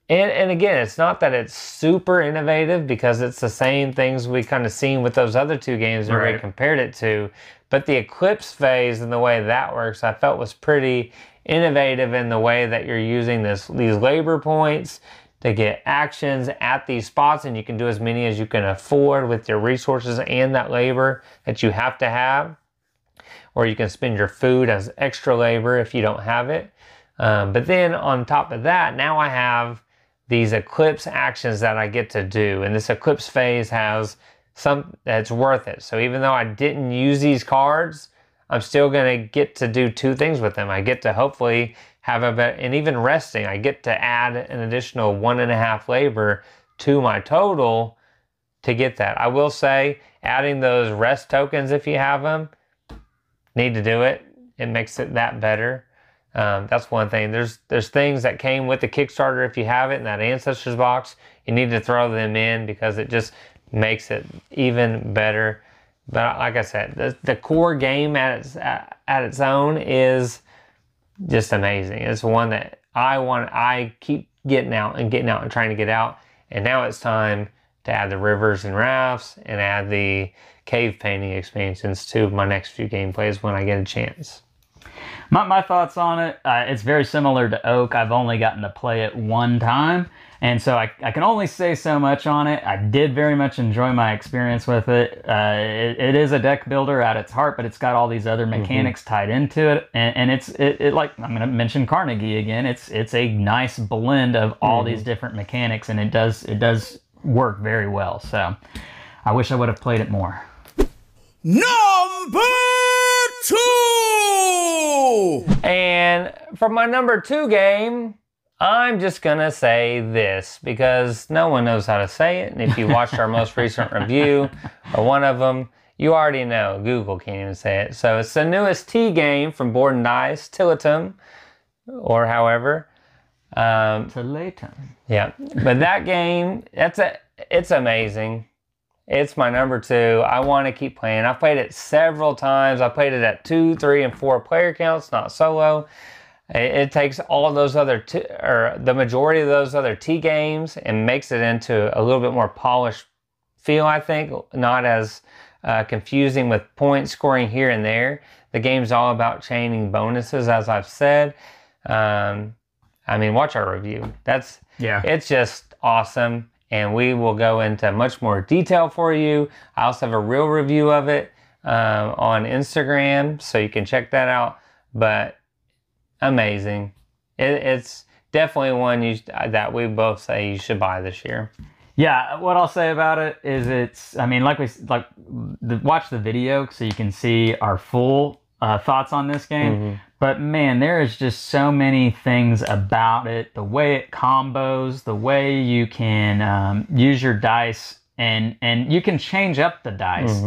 again, it's not that it's super innovative, because it's the same things we kind of seen with those other two games that we compared it to. But the Eclipse phase and the way that works, I felt was pretty innovative in the way that you're using these labor points to get actions at these spots, and you can do as many as you can afford with your resources and that labor that you have to have. Or you can spend your food as extra labor if you don't have it. But then on top of that, now I have these Eclipse actions that I get to do. And this Eclipse phase has some that's worth it. So even though I didn't use these cards, I'm still going to get to do two things with them. I get to hopefully have and even resting, I get to add an additional 1.5 labor to my total to get that. I will say, adding those rest tokens, if you have them, need to do it. It makes it that better. That's one thing. There's things that came with the Kickstarter, if you have it in that Ancestors box, you need to throw them in, because it just makes it even better. But like I said, the core game at its own is just amazing. It's one that I keep getting out and trying to get out. And now it's time to add the rivers and rafts and add the cave painting expansions to my next few gameplays when I get a chance. My thoughts on it, it's very similar to Oak. I've only gotten to play it one time, and so I can only say so much on it. I did very much enjoy my experience with it. It is a deck builder at its heart, but it's got all these other mechanics tied into it, and it like, I'm going to mention Carnegie again. It's a nice blend of all these different mechanics, and it does work very well. So I wish I would have played it more. Number 2! And for my number 2 game, I'm just gonna say this, because no one knows how to say it. And if you watched our most recent review, or one of them, you already know. Google can't even say it. So it's the newest T game from Board and Dice, Tilatum, or however. Tilatum. Yeah, but that game, it's amazing. It's my number 2. I want to keep playing. I've played it several times. I played it at 2, 3, and 4 player counts, not solo. It takes all of those other or the majority of those other T games, and makes it into a little bit more polished feel, I think. Not as confusing with point scoring here and there. The game's all about chaining bonuses, as I've said. I mean, watch our review. It's just awesome. And we will go into much more detail for you. I also have a real review of it on Instagram, so you can check that out. But amazing. It's definitely one that we both say you should buy this year. Yeah, what I'll say about it is watch the video so you can see our full thoughts on this game. But man, there is just so many things about it. The way it combos, the way you can use your dice, and you can change up the dice.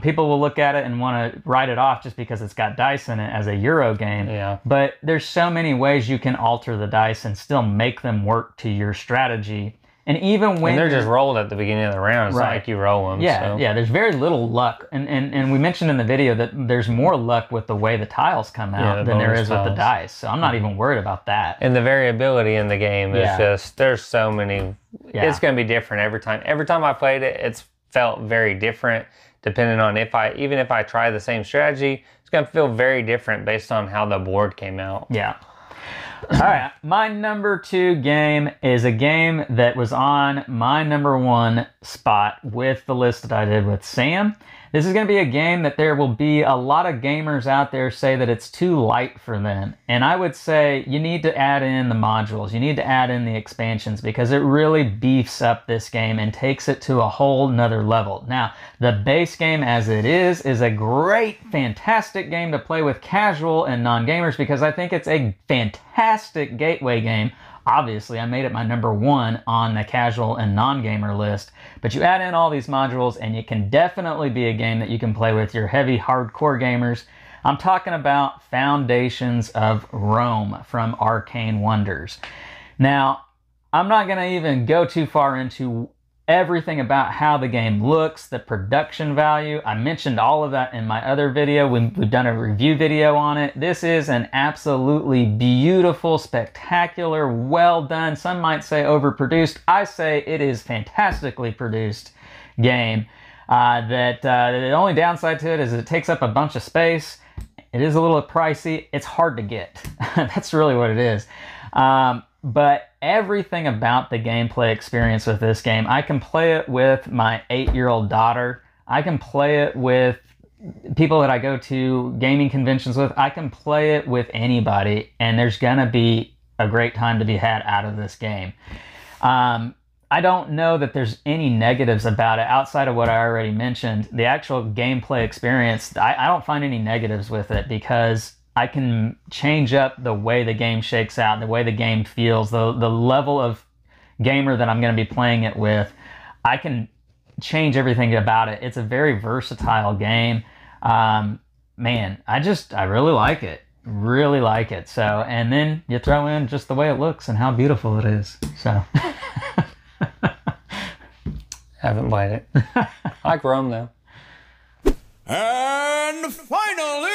People will look at it and want to write it off just because it's got dice in it as a Euro game. Yeah. But there's so many ways you can alter the dice and still make them work to your strategy. And even when they're just rolled at the beginning of the round, it's not like you roll them. Yeah, so. yeah. There's very little luck, and we mentioned in the video that there's more luck with the way the tiles come out than there is with the dice. So I'm not even worried about that. And the variability in the game is just, there's so many. It's going to be different every time. Every time I played it, it's felt very different. Depending on even if I try the same strategy, it's going to feel very different based on how the board came out. Yeah. All right, my number 2 game is a game that was on my number 1 spot with the list that I did with Sam. This is going to be a game that there will be a lot of gamers out there say that it's too light for them. And I would say you need to add in the modules. You need to add in the expansions because it really beefs up this game and takes it to a whole nother level. Now, the base game as it is a great, fantastic game to play with casual and non-gamers because I think it's a fantastic gateway game. Obviously, I made it my number 1 on the casual and non-gamer list, but you add in all these modules and it can definitely be a game that you can play with your heavy hardcore gamers. I'm talking about Foundations of Rome from Arcane Wonders. Now, I'm not going to even go too far into everything about how the game looks, the production value. I mentioned all of that in my other video. We've done a review video on it. This is an absolutely beautiful, spectacular, well done, some might say overproduced. I say it is fantastically produced game. The only downside to it is it takes up a bunch of space. It is a little pricey. It's hard to get. That's really what it is. But everything about the gameplay experience with this game, I can play it with my 8-year-old daughter. I can play it with people that I go to gaming conventions with. I can play it with anybody, and there's gonna be a great time to be had out of this game. I don't know that there's any negatives about it outside of what I already mentioned. The actual gameplay experience, I don't find any negatives with it because I can change up the way the game shakes out, the way the game feels, the level of gamer that I'm going to be playing it with. I can change everything about it. It's a very versatile game. Man, I really like it. Really like it. So, and then you throw in just the way it looks and how beautiful it is. So, Haven't played it. I like Rome though. And finally,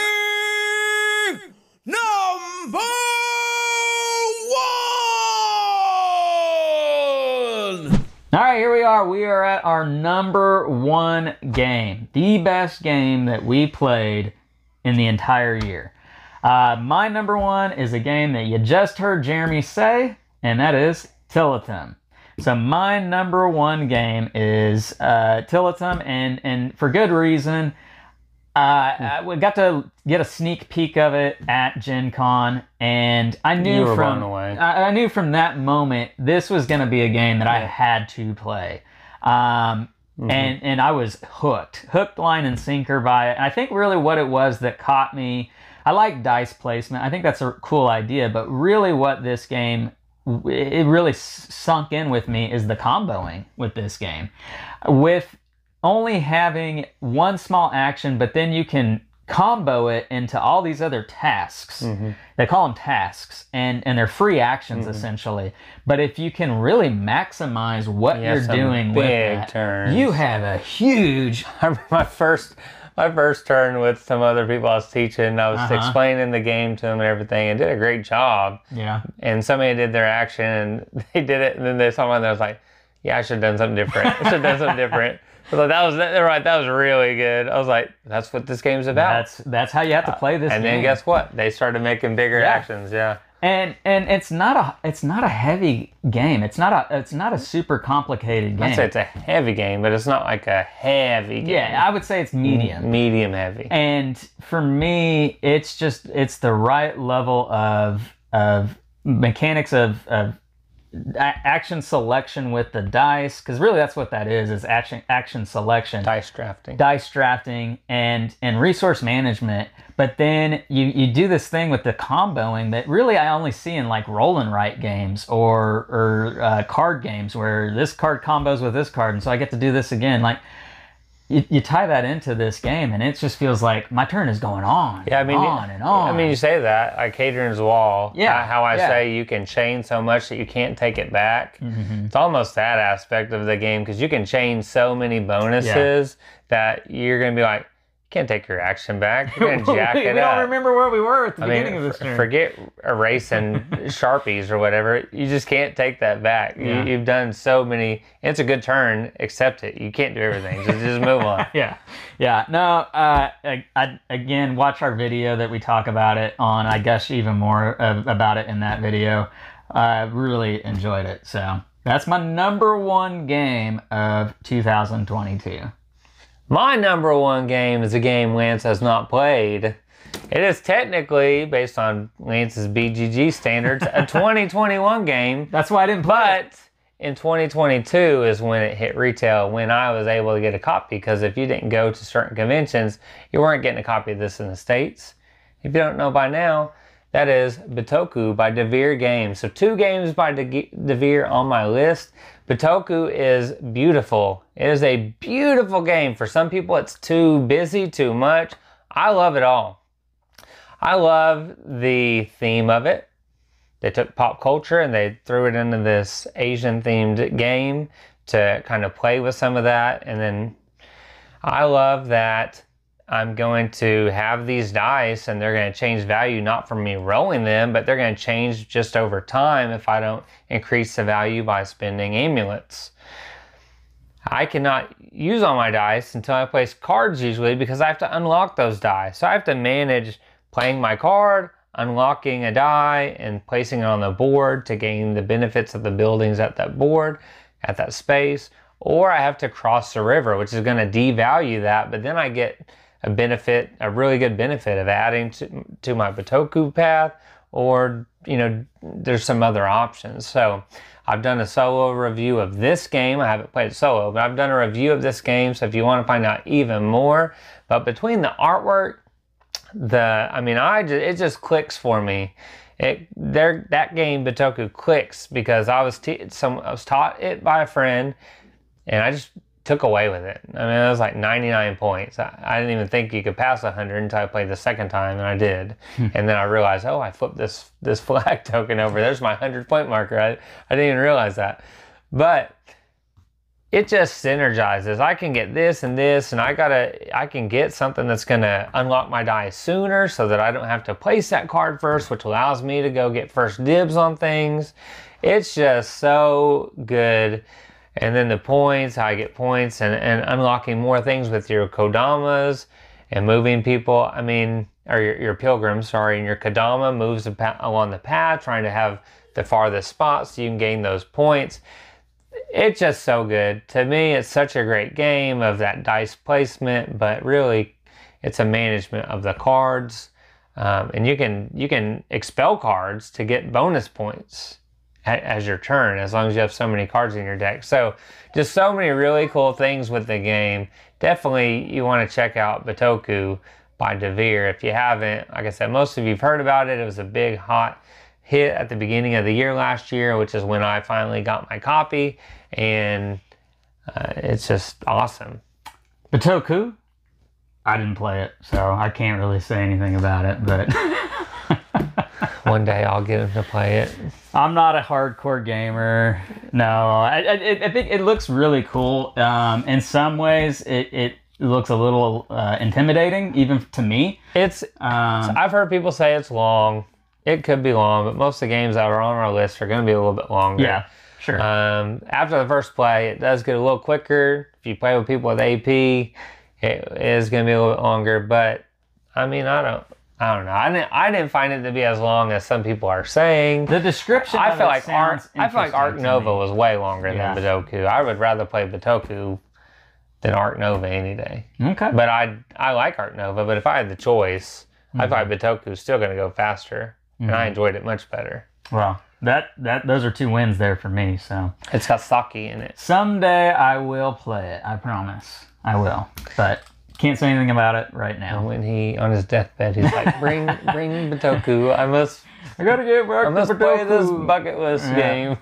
number 1! All right, here we are. We are at our number 1 game. The best game that we played in the entire year. My number 1 is a game that you just heard Jeremy say, and that is Tilatum. So my number 1 game is Tilatum, and for good reason. We got to get a sneak peek of it at Gen Con, and I knew I knew from that moment this was going to be a game that I had to play. And I was hooked, line and sinker by it. And I think really what it was that caught me, I like dice placement. I think that's a cool idea, but really what this game, it really sunk in with me is the comboing with this game. With only having one small action, but then you can combo it into all these other tasks. They call them tasks, and they're free actions essentially. But if you can really maximize what you're doing with that, turns. You have a huge... I remember my first turn with some other people I was teaching, and I was explaining the game to them and everything, and did a great job. Yeah. And somebody did their action, and they did it, and then they saw one that was like, yeah, I should have done something different. I should have done something different. So that was really good. I was like, that's what this game's about. That's how you have to play this game. And then guess what? They started making bigger actions. Yeah. And it's not a heavy game. It's not a super complicated game. I'd say it's a heavy game, but it's not like a heavy game. Yeah, I would say it's medium. Medium heavy. And for me, it's the right level of mechanics of action selection with the dice, because really that's what that is action selection, dice drafting and resource management. But then you do this thing with the comboing that really I only see in like roll and write games or card games where this card combos with this card, and so I get to do this again. Like you tie that into this game, and it just feels like my turn is going on. Yeah, I mean, on and on. I mean, you say that like Hadrian's Wall. Yeah, how I say you can chain so much that you can't take it back. It's almost that aspect of the game, because you can chain so many bonuses that you're gonna be like, can't take your action back. You're gonna jack it up. We don't remember where we were at the beginning of this turn. Forget erasing Sharpies or whatever. You just can't take that back. Yeah. You've done so many. It's a good turn. Accept it. You can't do everything. Just move on. Yeah. No. I again watch our video that we talk about it on. I gush even more about it in that video. I really enjoyed it. So that's my number 1 game of 2022. My number one game is a game Lance has not played. It is technically, based on Lance's BGG standards, a 2021 game. That's why I didn't play it. But in 2022 is when it hit retail, when I was able to get a copy, because if you didn't go to certain conventions, you weren't getting a copy of this in the States. If you don't know by now, that is Bitoku by Devir Games. So 2 games by Devir on my list. Bitoku is beautiful. It is a beautiful game. For some people, it's too busy, too much. I love it all. I love the theme of it. They took pop culture and they threw it into this Asian-themed game to kind of play with some of that. And then I love that I'm going to have these dice and they're going to change value, not from me rolling them, but they're going to change just over time if I don't increase the value by spending amulets. I cannot use all my dice until I place cards usually, because I have to unlock those dice. So I have to manage playing my card, unlocking a die, and placing it on the board to gain the benefits of the buildings at that board, at that space. Or I have to cross the river, which is going to devalue that, but then I get a benefit, a really good benefit of adding to my Bitoku path, or, you know, there's some other options. So I've done a solo review of this game. I haven't played it solo, but I've done a review of this game. So if you want to find out even more, but between the artwork, it just clicks for me. That game Bitoku clicks because I was taught it by a friend, and I just took away with it. I mean, it was like 99 points. I didn't even think you could pass 100 until I played the second time, and I did. And then I realized, oh, I flipped this flag token over. There's my 100-point marker. I didn't even realize that. But it just synergizes. I can get this and this, and I can get something that's gonna unlock my die sooner so that I don't have to place that card first, which allows me to go get first dibs on things. It's just so good. And then the points, how I get points, and unlocking more things with your Kodamas and moving people, or your pilgrims, sorry, and your Kodama moves along the path, trying to have the farthest spot so you can gain those points. It's just so good. To me, it's such a great game of that dice placement, but really it's a management of the cards. And you can expel cards to get bonus points as your turn, as long as you have so many cards in your deck. So just so many really cool things with the game. Definitely you want to check out Bitoku by Devir. If you haven't, like I said, most of you have heard about it. It was a big hot hit at the beginning of the year last year, which is when I finally got my copy, and it's just awesome. Bitoku, I didn't play it, so I can't really say anything about it, but one day I'll get him to play it. I'm not a hardcore gamer. No, I think it looks really cool. In some ways, it looks a little intimidating, even to me. I've heard people say it's long. It could be long, but most of the games that are on our list are going to be a little bit longer. Yeah, sure. After the first play, it does get a little quicker. If you play with people with AP, it is going to be a little bit longer. But I don't know. I didn't find it to be as long as some people are saying. The description. I feel like Ark Nova was way longer than Bitoku. I would rather play Bitoku than Ark Nova any day. Okay. But I like Ark Nova. But if I had the choice, I thought Bitoku was still going to go faster. And I enjoyed it much better. Well, those are 2 wins there for me. So it's got sake in it. Someday I will play it. I promise. I will. But can't say anything about it right now. And when he on his deathbed, he's like, "Bring Bitoku. I must play this bucket list game."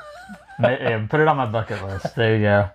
Yeah, put it on my bucket list. There you go.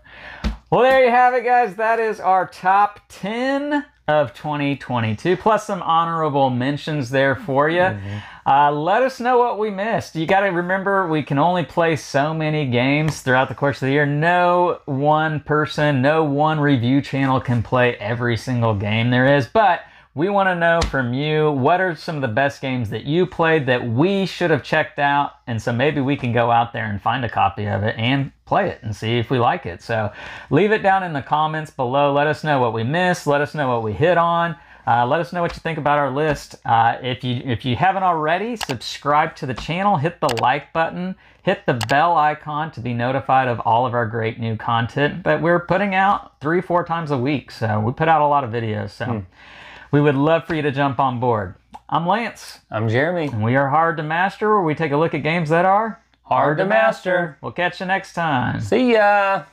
Well, there you have it, guys. That is our top 10 of 2022, plus some honorable mentions there for you. Let us know what we missed. You got to remember, we can only play so many games throughout the course of the year. No one person, no one review channel can play every single game there is, but we want to know from you, what are some of the best games that you played that we should have checked out? And so maybe we can go out there and find a copy of it and play it and see if we like it. So leave it down in the comments below. Let us know what we missed. Let us know what we hit on. Let us know what you think about our list. If you haven't already, subscribe to the channel, hit the like button, hit the bell icon to be notified of all of our great new content that we're putting out 3-4 times a week. So we put out a lot of videos. So we would love for you to jump on board. I'm Lance. I'm Jeremy. And we are Hard to Master, where we take a look at games that are Hard to master. We'll catch you next time. See ya.